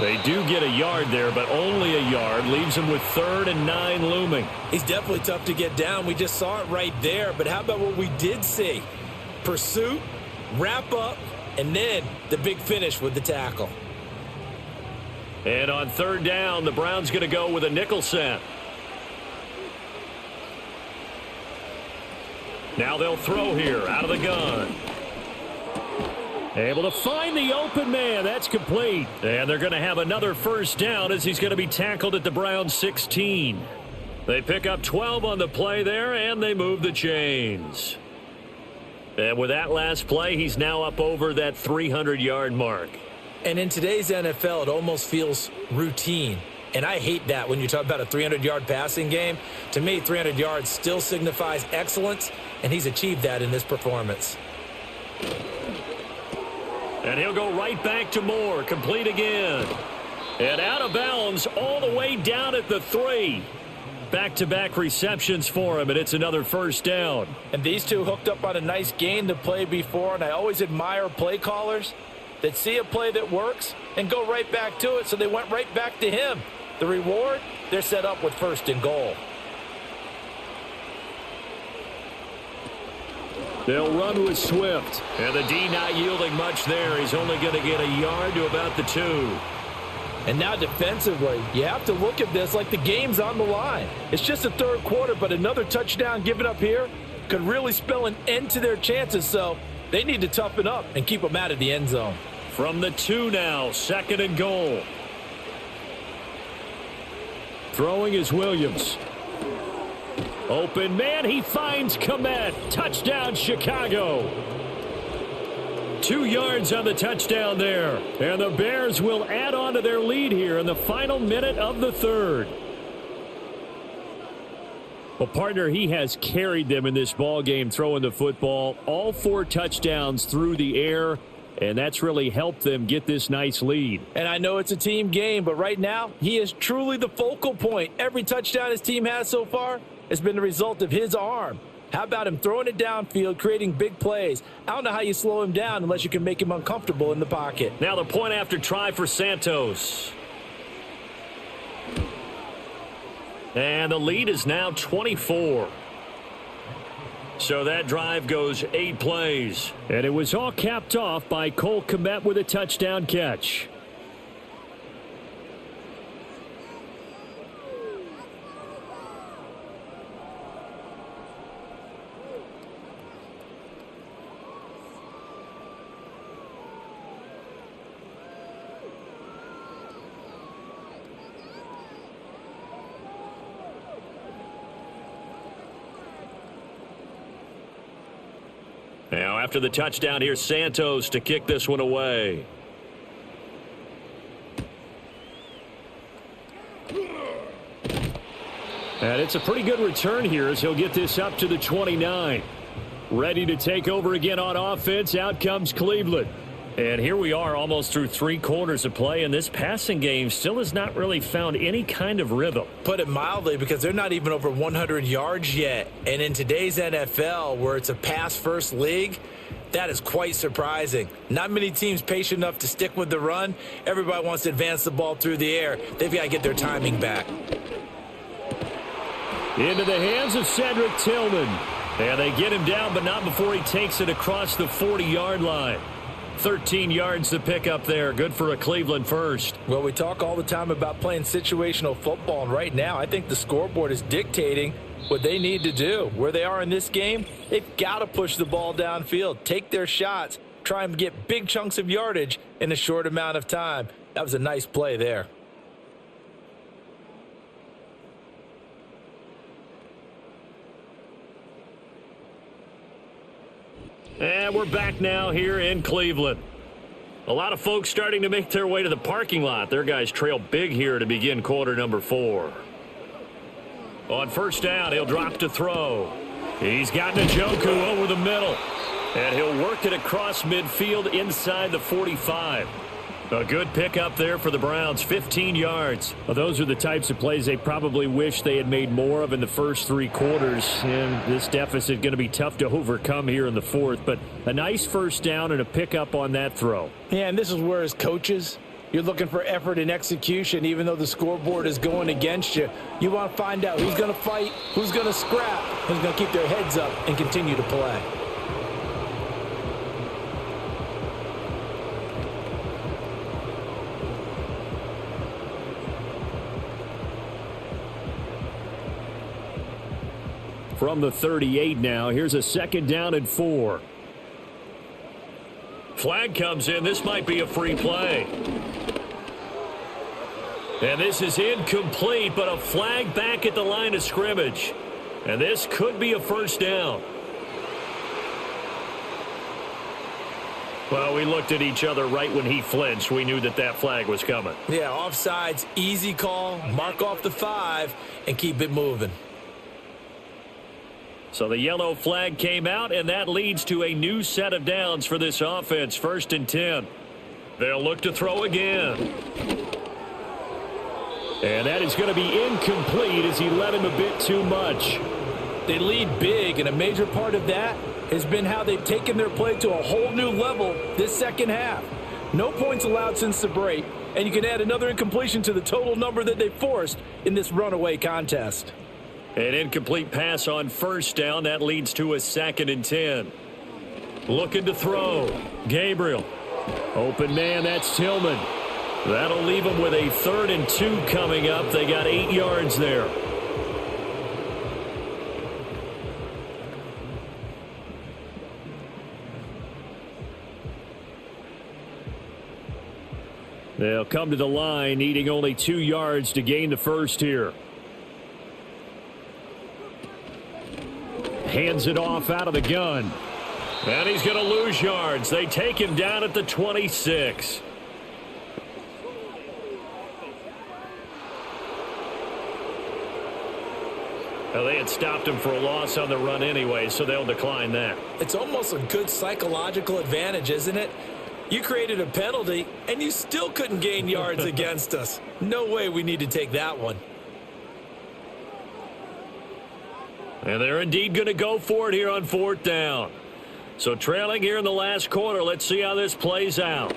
They do get a yard there, but only a yard. Leaves them with 3rd and 9 looming. He's definitely tough to get down. We just saw it right there. But how about what we did see? Pursuit, wrap up, and then the big finish with the tackle. And on 3rd down, the Browns going to go with a nickel set. Now they'll throw here out of the gun. Able to find the open man. That's complete. And they're going to have another 1st down as he's going to be tackled at the Browns 16. They pick up 12 on the play there, and they move the chains. And with that last play, he's now up over that 300-yard mark. And in today's NFL, it almost feels routine. And I hate that when you talk about a 300-yard passing game. To me, 300 yards still signifies excellence, and he's achieved that in this performance. And he'll go right back to Moore, complete again. And out of bounds all the way down at the 3. Back-to-back receptions for him, and it's another 1st down. And these two hooked up on a nice gain to play before, and I always admire play callers that see a play that works and go right back to it, so they went right back to him. The reward, they're set up with 1st and goal. They'll run with Swift. And the D not yielding much there. He's only going to get a yard to about the 2. And now defensively, you have to look at this like the game's on the line. It's just the 3rd quarter, but another touchdown given up here could really spell an end to their chances, so they need to toughen up and keep them out of the end zone. From the 2 now, 2nd and goal. Throwing is Williams. Open man, he finds Komet. Touchdown, Chicago. 2 yards on the touchdown there. And the Bears will add on to their lead here in the final minute of the 3rd. Well, partner, he has carried them in this ball game throwing the football. All 4 touchdowns through the air. And that's really helped them get this nice lead. And I know it's a team game, but right now, he is truly the focal point. Every touchdown his team has so far has been the result of his arm. How about him throwing it downfield, creating big plays? I don't know how you slow him down unless you can make him uncomfortable in the pocket. Now the point after try for Santos. And the lead is now 24. So that drive goes 8 plays. And it was all capped off by Cole Kmet with a touchdown catch. Now after the touchdown, here's Santos to kick this one away. And it's a pretty good return here as he'll get this up to the 29. Ready to take over again on offense. Out comes Cleveland. And here we are almost through 3 quarters of play, and this passing game still has not really found any kind of rhythm. Put it mildly, because they're not even over 100 yards yet. And in today's NFL, where it's a pass-first league, that is quite surprising. Not many teams patient enough to stick with the run. Everybody wants to advance the ball through the air. They've got to get their timing back. Into the hands of Cedric Tillman. And they get him down, but not before he takes it across the 40-yard line. 13 yards to pick up there. Good for a Cleveland first. Well, we talk all the time about playing situational football, and right now I think the scoreboard is dictating what they need to do. Where they are in this game, they've got to push the ball downfield, take their shots, try and get big chunks of yardage in a short amount of time. That was a nice play there. And we're back now here in Cleveland. A lot of folks starting to make their way to the parking lot. Their guys trail big here to begin quarter number 4. On first down, he'll drop to throw. He's got Njoku over the middle. And he'll work it across midfield inside the 45. A good pickup there for the Browns, 15 yards. Well, those are the types of plays they probably wish they had made more of in the first 3 quarters. And this deficit going to be tough to overcome here in the 4th. But a nice first down and a pickup on that throw. Yeah, and this is where as coaches, you're looking for effort and execution. Even though the scoreboard is going against you, you want to find out who's going to fight, who's going to scrap, who's going to keep their heads up and continue to play. From the 38 now, here's a second down and 4. Flag comes in. This might be a free play. And this is incomplete, but a flag back at the line of scrimmage. And this could be a first down. Well, we looked at each other right when he flinched. We knew that that flag was coming. Yeah, offsides, easy call, mark off the 5, and keep it moving. So the yellow flag came out, and that leads to a new set of downs for this offense. 1st and 10. They'll look to throw again. And that is going to be incomplete as he led him a bit too much. They lead big, and a major part of that has been how they've taken their play to a whole new level this second half. No points allowed since the break, and you can add another incompletion to the total number that they forced in this runaway contest. An incomplete pass on first down. That leads to a 2nd and 10. Looking to throw. Gabriel. Open man, that's Tillman. That'll leave them with a 3rd and 2 coming up. They got 8 yards there. They'll come to the line, needing only 2 yards to gain the first here. Hands it off out of the gun. And he's going to lose yards. They take him down at the 26. Well, they had stopped him for a loss on the run anyway, so they'll decline that. It's almost a good psychological advantage, isn't it? You created a penalty, and you still couldn't gain yards against us. No way we need to take that one. And they're indeed going to go for it here on 4th down. So trailing here in the last quarter. Let's see how this plays out.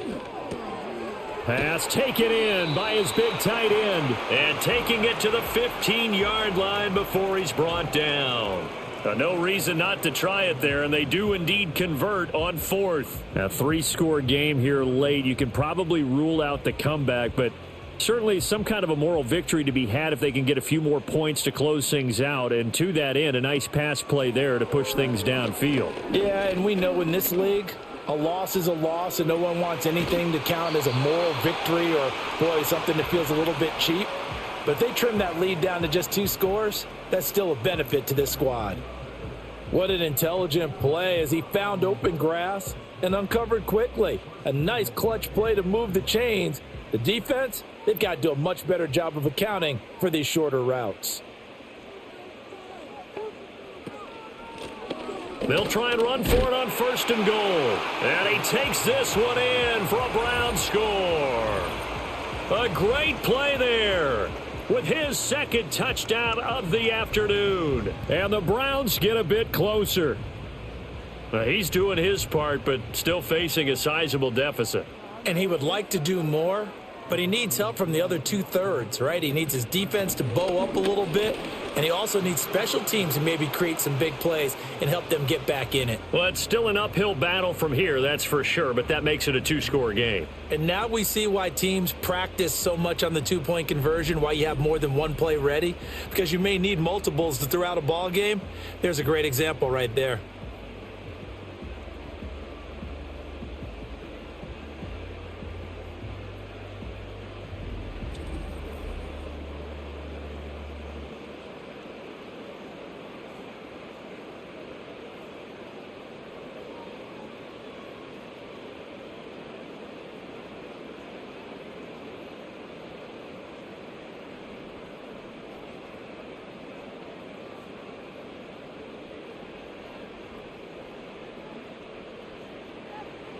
Pass taken in by his big tight end. And taking it to the 15-yard line before he's brought down. No reason not to try it there, and they do indeed convert on 4th. A 3-score game here late. You can probably rule out the comeback, but certainly some kind of a moral victory to be had if they can get a few more points to close things out. And to that end, a nice pass play there to push things downfield. Yeah, and we know in this league, a loss is a loss, and no one wants anything to count as a moral victory or, boy, something that feels a little bit cheap. But if they trim that lead down to just 2 scores, that's still a benefit to this squad. What an intelligent play as he found open grass and uncovered quickly. A nice clutch play to move the chains. The defense, they've got to do a much better job of accounting for these shorter routes. They'll try and run for it on 1st and goal. And he takes this one in for a Browns score. A great play there with his 2nd touchdown of the afternoon. And the Browns get a bit closer. He's doing his part, but still facing a sizable deficit. And he would like to do more, but he needs help from the other 2/3, right? He needs his defense to bow up a little bit, and he also needs special teams to maybe create some big plays and help them get back in it. Well, it's still an uphill battle from here, that's for sure, but that makes it a 2-score game. And now we see why teams practice so much on the 2-point conversion, why you have more than one play ready, because you may need multiples to throw out a ball game. There's a great example right there.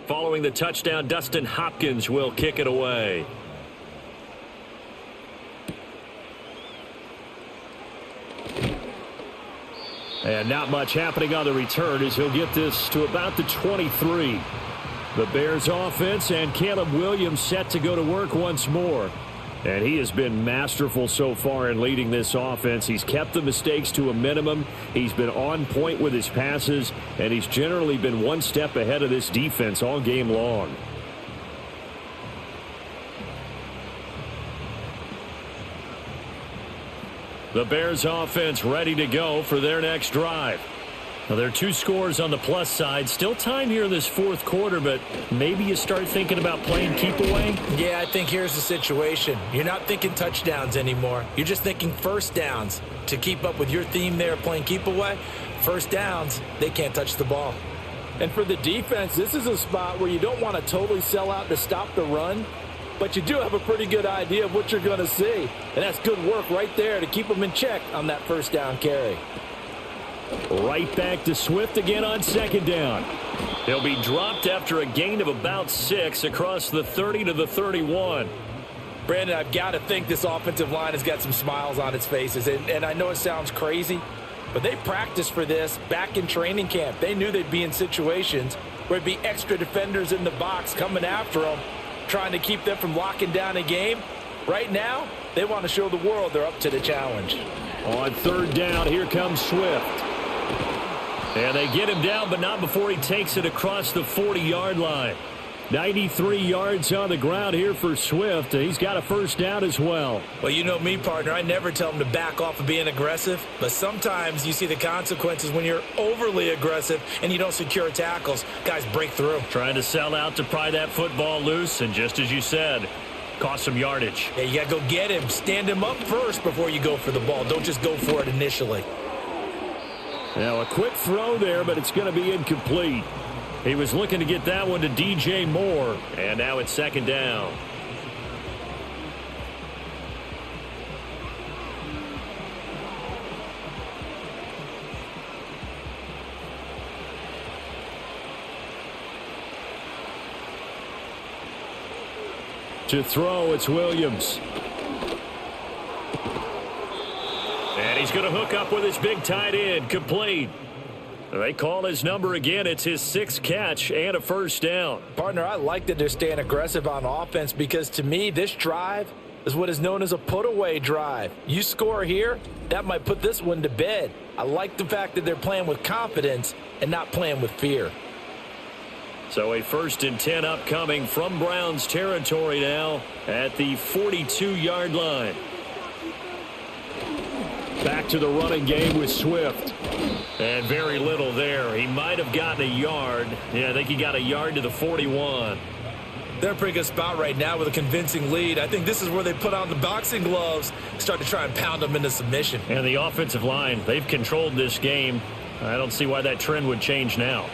Following the touchdown, Dustin Hopkins will kick it away. And not much happening on the return as he'll get this to about the 23. The Bears offense and Caleb Williams set to go to work once more. And he has been masterful so far in leading this offense. He's kept the mistakes to a minimum. He's been on point with his passes, and he's generally been one step ahead of this defense all game long. The Bears offense ready to go for their next drive. Now, there are 2 scores on the plus side. Still time here in this 4th quarter, but maybe you start thinking about playing keep away? Yeah, I think here's the situation. You're not thinking touchdowns anymore. You're just thinking first downs. To keep up with your theme there, playing keep away, first downs, they can't touch the ball. And for the defense, this is a spot where you don't want to totally sell out to stop the run, but you do have a pretty good idea of what you're going to see. And that's good work right there to keep them in check on that first down carry. Right back to Swift again on 2nd down. He'll be dropped after a gain of about 6 across the 30 to the 31. Brandon, I've got to think this offensive line has got some smiles on its faces. And I know it sounds crazy, but they practiced for this back in training camp. They knew they'd be in situations where there'd be extra defenders in the box coming after them, trying to keep them from locking down a game. Right now, they want to show the world they're up to the challenge. On 3rd down, here comes Swift. And they get him down, but not before he takes it across the 40-yard line. 93 yards on the ground here for Swift. He's got a first down as well. Well, you know me, partner. I never tell him to back off of being aggressive, but sometimes you see the consequences when you're overly aggressive and you don't secure tackles. Guys break through. Trying to sell out to pry that football loose, and just as you said, cost some yardage. Yeah, you got to go get him. Stand him up first before you go for the ball. Don't just go for it initially. Now, a quick throw there, but it's going to be incomplete. He was looking to get that one to DJ Moore, and now it's 2nd down. To throw, it's Williams. And he's going to hook up with his big tight end, complete. They call his number again. It's his 6th catch and a first down. Partner, I like that they're staying aggressive on offense because to me, this drive is what is known as a put-away drive. You score here, that might put this one to bed. I like the fact that they're playing with confidence and not playing with fear. So a 1st and 10 upcoming from Browns territory now at the 42-yard line. Back to the running game with Swift. And very little there. He might have gotten a yard. Yeah, I think he got a yard to the 41. They're in a pretty good spot right now with a convincing lead. I think this is where they put on the boxing gloves, start to try and pound them into submission. And the offensive line, they've controlled this game. I don't see why that trend would change now.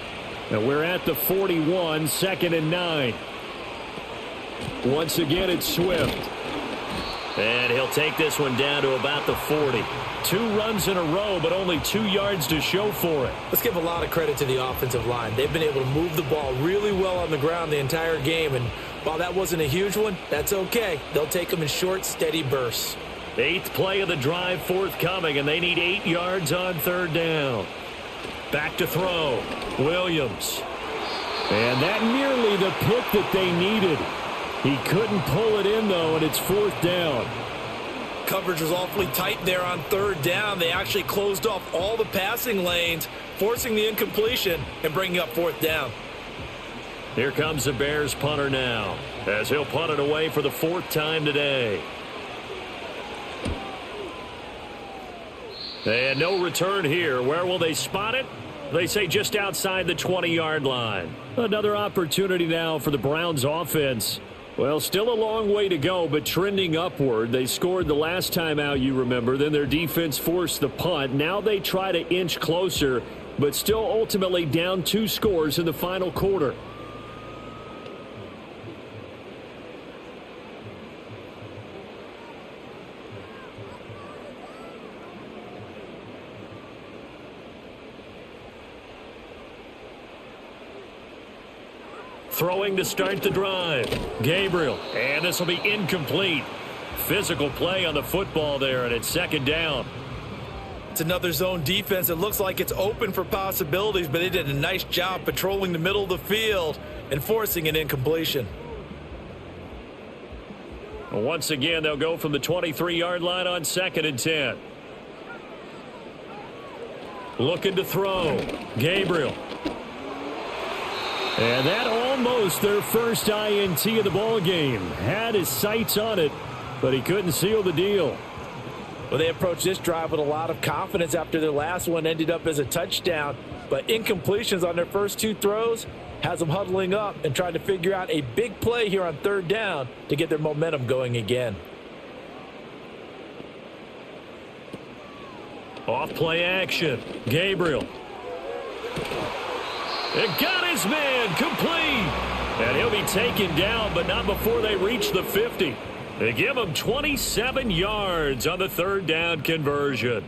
And we're at the 41, 2nd and 9. Once again, it's Swift. And he'll take this one down to about the 40. 2 runs in a row, but only 2 yards to show for it. Let's give a lot of credit to the offensive line. They've been able to move the ball really well on the ground the entire game. And while that wasn't a huge one, that's okay. They'll take them in short, steady bursts. 8th play of the drive forthcoming, and they need 8 yards on 3rd down. Back to throw. Williams. And that nearly the pick that they needed. He couldn't pull it in, though, and it's 4th down. Coverage was awfully tight there on 3rd down. They actually closed off all the passing lanes, forcing the incompletion and bringing up 4th down. Here comes the Bears punter now, as he'll punt it away for the 4th time today. And no return here. Where will they spot it? They say just outside the 20-yard line. Another opportunity now for the Browns offense. Well, still a long way to go, but trending upward. They scored the last time out, you remember. Then their defense forced the punt. Now they try to inch closer, but still ultimately down 2 scores in the final quarter. Throwing to start the drive. Gabriel. And this will be incomplete. Physical play on the football there, and it's 2nd down. It's another zone defense. It looks like it's open for possibilities, but they did a nice job patrolling the middle of the field and forcing an incompletion. Once again, they'll go from the 23-yard line on 2nd and 10. Looking to throw. Gabriel. And that almost their first INT of the ball game. Had his sights on it, but he couldn't seal the deal. Well, they approached this drive with a lot of confidence after their last one ended up as a touchdown. But incompletions on their first 2 throws has them huddling up and trying to figure out a big play here on 3rd down to get their momentum going again. Off play action. Gabriel. It got his man complete. And he'll be taken down, but not before they reach the 50. They give him 27 yards on the 3rd down conversion.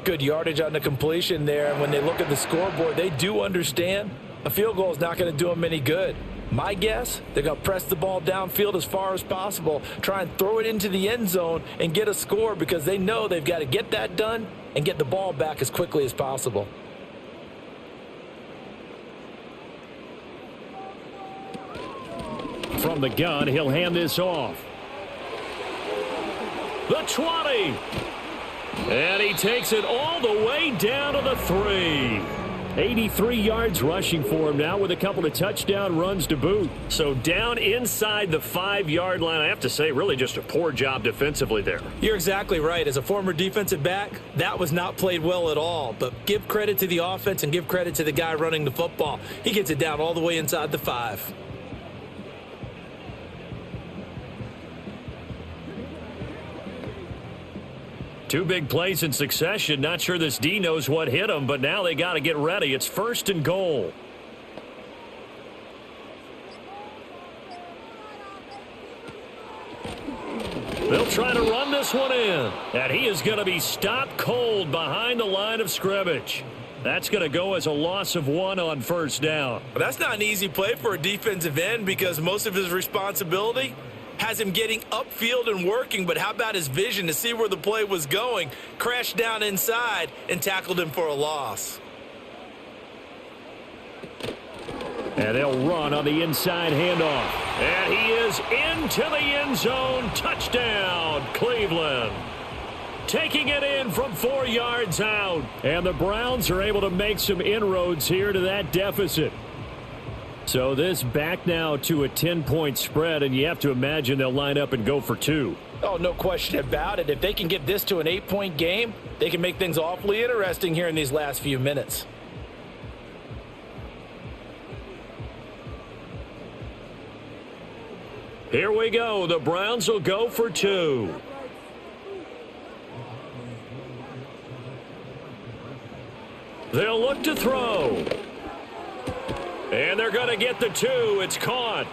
Good yardage on the completion there. And when they look at the scoreboard, they do understand a field goal is not going to do them any good. My guess, they're going to press the ball downfield as far as possible, try and throw it into the end zone and get a score because they know they've got to get that done and get the ball back as quickly as possible. From the gun, he'll hand this off. The 20. And he takes it all the way down to the 3. 83 yards rushing for him now with a couple of touchdown runs to boot. So down inside the 5-yard line, I have to say, really just a poor job defensively there. You're exactly right. As a former defensive back, that was not played well at all. But give credit to the offense and give credit to the guy running the football. He gets it down all the way inside the 5. Two big plays in succession. Not sure this D knows what hit him, but now they got to get ready. It's 1st and goal. They'll try to run this one in. And he is going to be stopped cold behind the line of scrimmage. That's going to go as a loss of 1 on 1st down. Well, that's not an easy play for a defensive end because most of his responsibility has him getting upfield and working, but how about his vision to see where the play was going? Crashed down inside and tackled him for a loss. And they'll run on the inside handoff. And he is into the end zone. Touchdown, Cleveland. Taking it in from 4 yards out. And the Browns are able to make some inroads here to that deficit. So this back now to a 10-point spread, and you have to imagine they'll line up and go for 2. Oh, no question about it. If they can get this to an 8-point game, they can make things awfully interesting here in these last few minutes. Here we go. The Browns will go for 2. They'll look to throw. And they're going to get the 2. It's caught.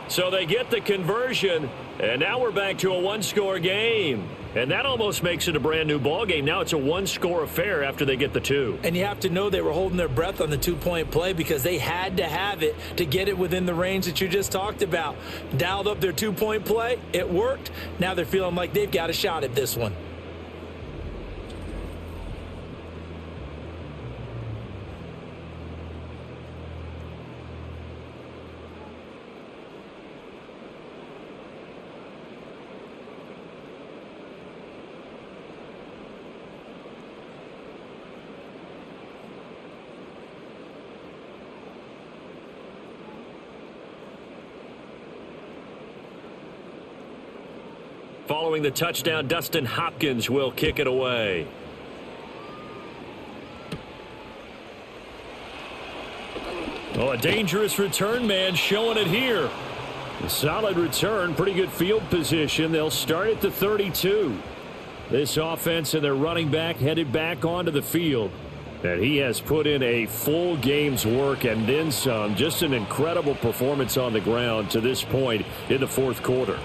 So they get the conversion, and now we're back to a one-score game. And that almost makes it a brand-new ball game. Now it's a one-score affair after they get the 2. And you have to know they were holding their breath on the two-point play because they had to have it to get it within the range that you just talked about. Dialed up their two-point play. It worked. Now they're feeling like they've got a shot at this one. Following the touchdown, Dustin Hopkins will kick it away. Oh, a dangerous return man showing it here. A solid return, pretty good field position. They'll start at the 32. This offense and their running back headed back onto the field. And he has put in a full game's work and then some. Just an incredible performance on the ground to this point in the fourth quarter.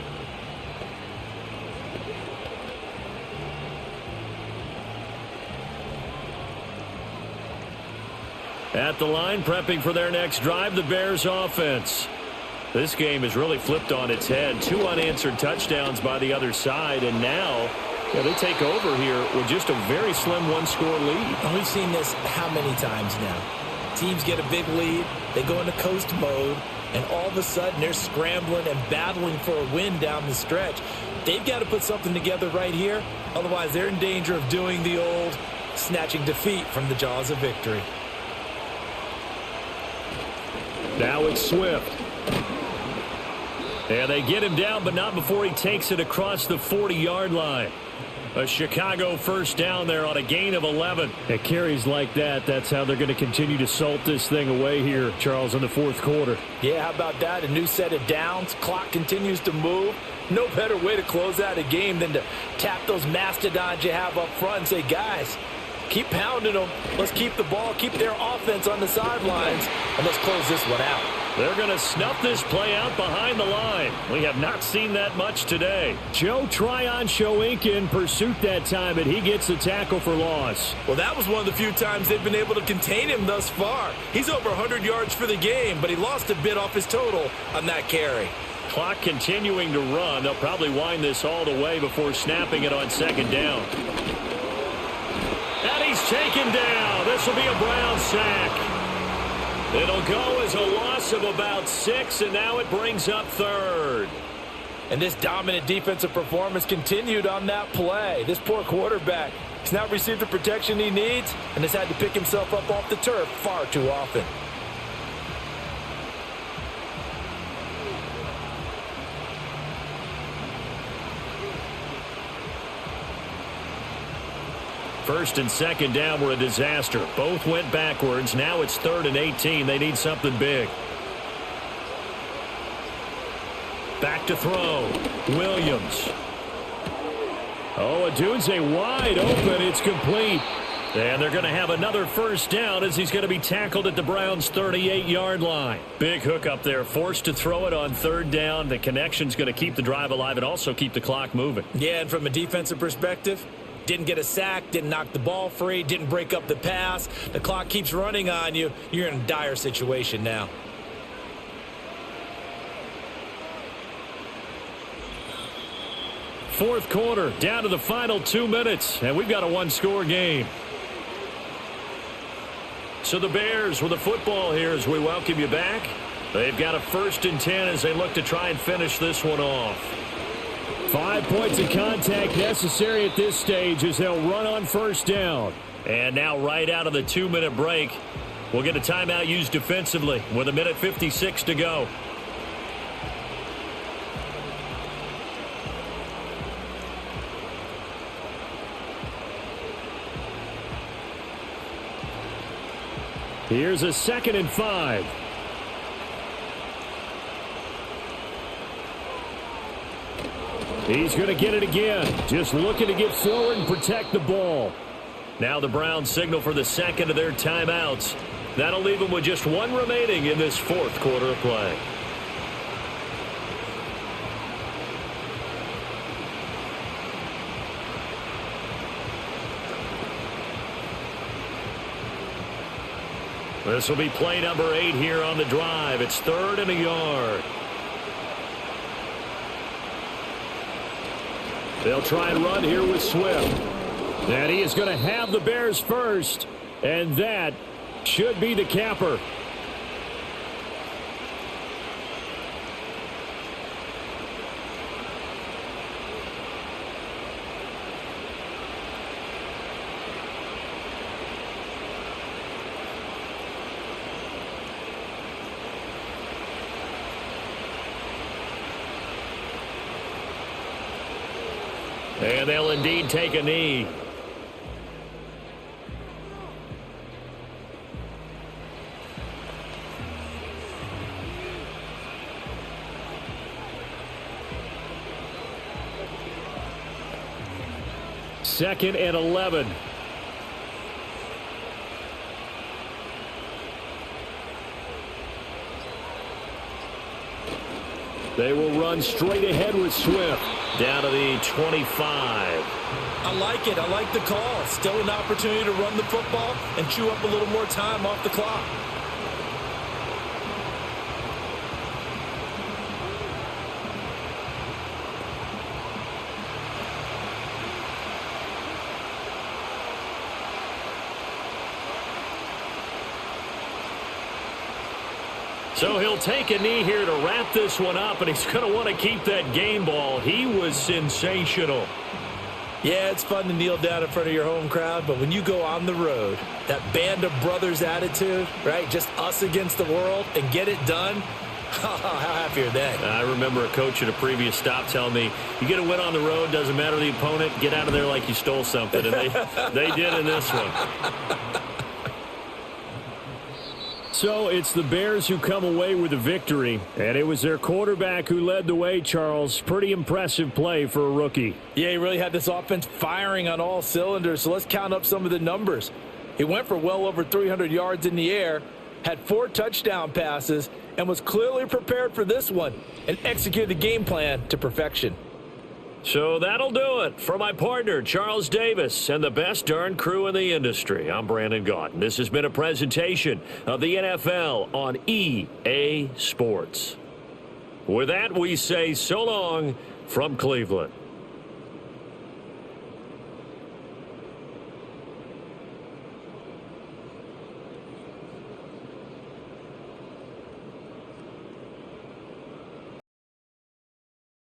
At the line, prepping for their next drive, the Bears offense. This game has really flipped on its head. 2 unanswered touchdowns by the other side, and now they take over here with just a very slim one-score lead. And we've seen this how many times now? Teams get a big lead, they go into coast mode, and all of a sudden they're scrambling and battling for a win down the stretch. They've got to put something together right here, otherwise they're in danger of doing the old snatching defeat from the jaws of victory. Now it's Swift. And they get him down, but not before he takes it across the 40-yard line. A Chicago first down there on a gain of 11. At carries like that, that's how they're going to continue to salt this thing away here, Charles, in the fourth quarter. Yeah, how about that? A new set of downs. Clock continues to move. No better way to close out a game than to tap those mastodons you have up front and say, guys, keep pounding them. Let's keep the ball, keep their offense on the sidelines, and let's close this one out. They're going to snuff this play out behind the line. We have not seen that much today. Joe Tryon-Shoyinka in pursuit that time, and he gets the tackle for loss. Well, that was one of the few times they've been able to contain him thus far. He's over 100 yards for the game, but he lost a bit off his total on that carry. Clock continuing to run. They'll probably wind this all the way before snapping it on second down. And he's taken down. This will be a Brown sack. It'll go as a loss of about 6, and now it brings up third. And this dominant defensive performance continued on that play. This poor quarterback has not received the protection he needs and has had to pick himself up off the turf far too often. First and second down were a disaster. Both went backwards. Now it's 3rd and 18. They need something big. Back to throw. Williams. Oh, Odunze wide open. It's complete. And they're going to have another first down as he's going to be tackled at the Browns' 38-yard line. Big hook up there. Forced to throw it on 3rd down. The connection's going to keep the drive alive and also keep the clock moving. Yeah, and from a defensive perspective, didn't get a sack, didn't knock the ball free, didn't break up the pass. The clock keeps running on you. You're in a dire situation now. Fourth quarter, down to the final 2 minutes, and we've got a one-score game. So the Bears with the football here as we welcome you back. They've got a 1st and 10 as they look to try and finish this one off. 5 points of contact necessary at this stage as they'll run on first down. And now right out of the 2-minute break, we'll get a timeout used defensively with 1:56 to go. Here's a 2nd and 5. He's going to get it again. Just looking to get forward and protect the ball. Now the Browns signal for the second of their timeouts. That'll leave them with just one remaining in this fourth quarter of play. This will be play number 8 here on the drive. It's 3rd and a yard. They'll try and run here with Swift. And he is going to have the Bears first. And that should be the capper. And they'll indeed take a knee. Second and 11. They will run straight ahead with Swift. Down to the 25. I like it. I like the call. Still an opportunity to run the football and chew up a little more time off the clock. So he'll take a knee here to wrap this one up, and he's going to want to keep that game ball. He was sensational. Yeah, it's fun to kneel down in front of your home crowd, but when you go on the road, that band of brothers attitude, right, just us against the world, and get it done, how happy are they? I remember a coach at a previous stop telling me, you get a win on the road, doesn't matter the opponent, get out of there like you stole something, and they did in this one. So it's the Bears who come away with a victory, and it was their quarterback who led the way, Charles. Pretty impressive play for a rookie. Yeah, he really had this offense firing on all cylinders, so let's count up some of the numbers. He went for well over 300 yards in the air, had 4 touchdown passes, and was clearly prepared for this one and executed the game plan to perfection. So that'll do it for my partner, Charles Davis, and the best darn crew in the industry. I'm Brandon Gaudin. This has been a presentation of the NFL on EA Sports. With that, we say so long from Cleveland.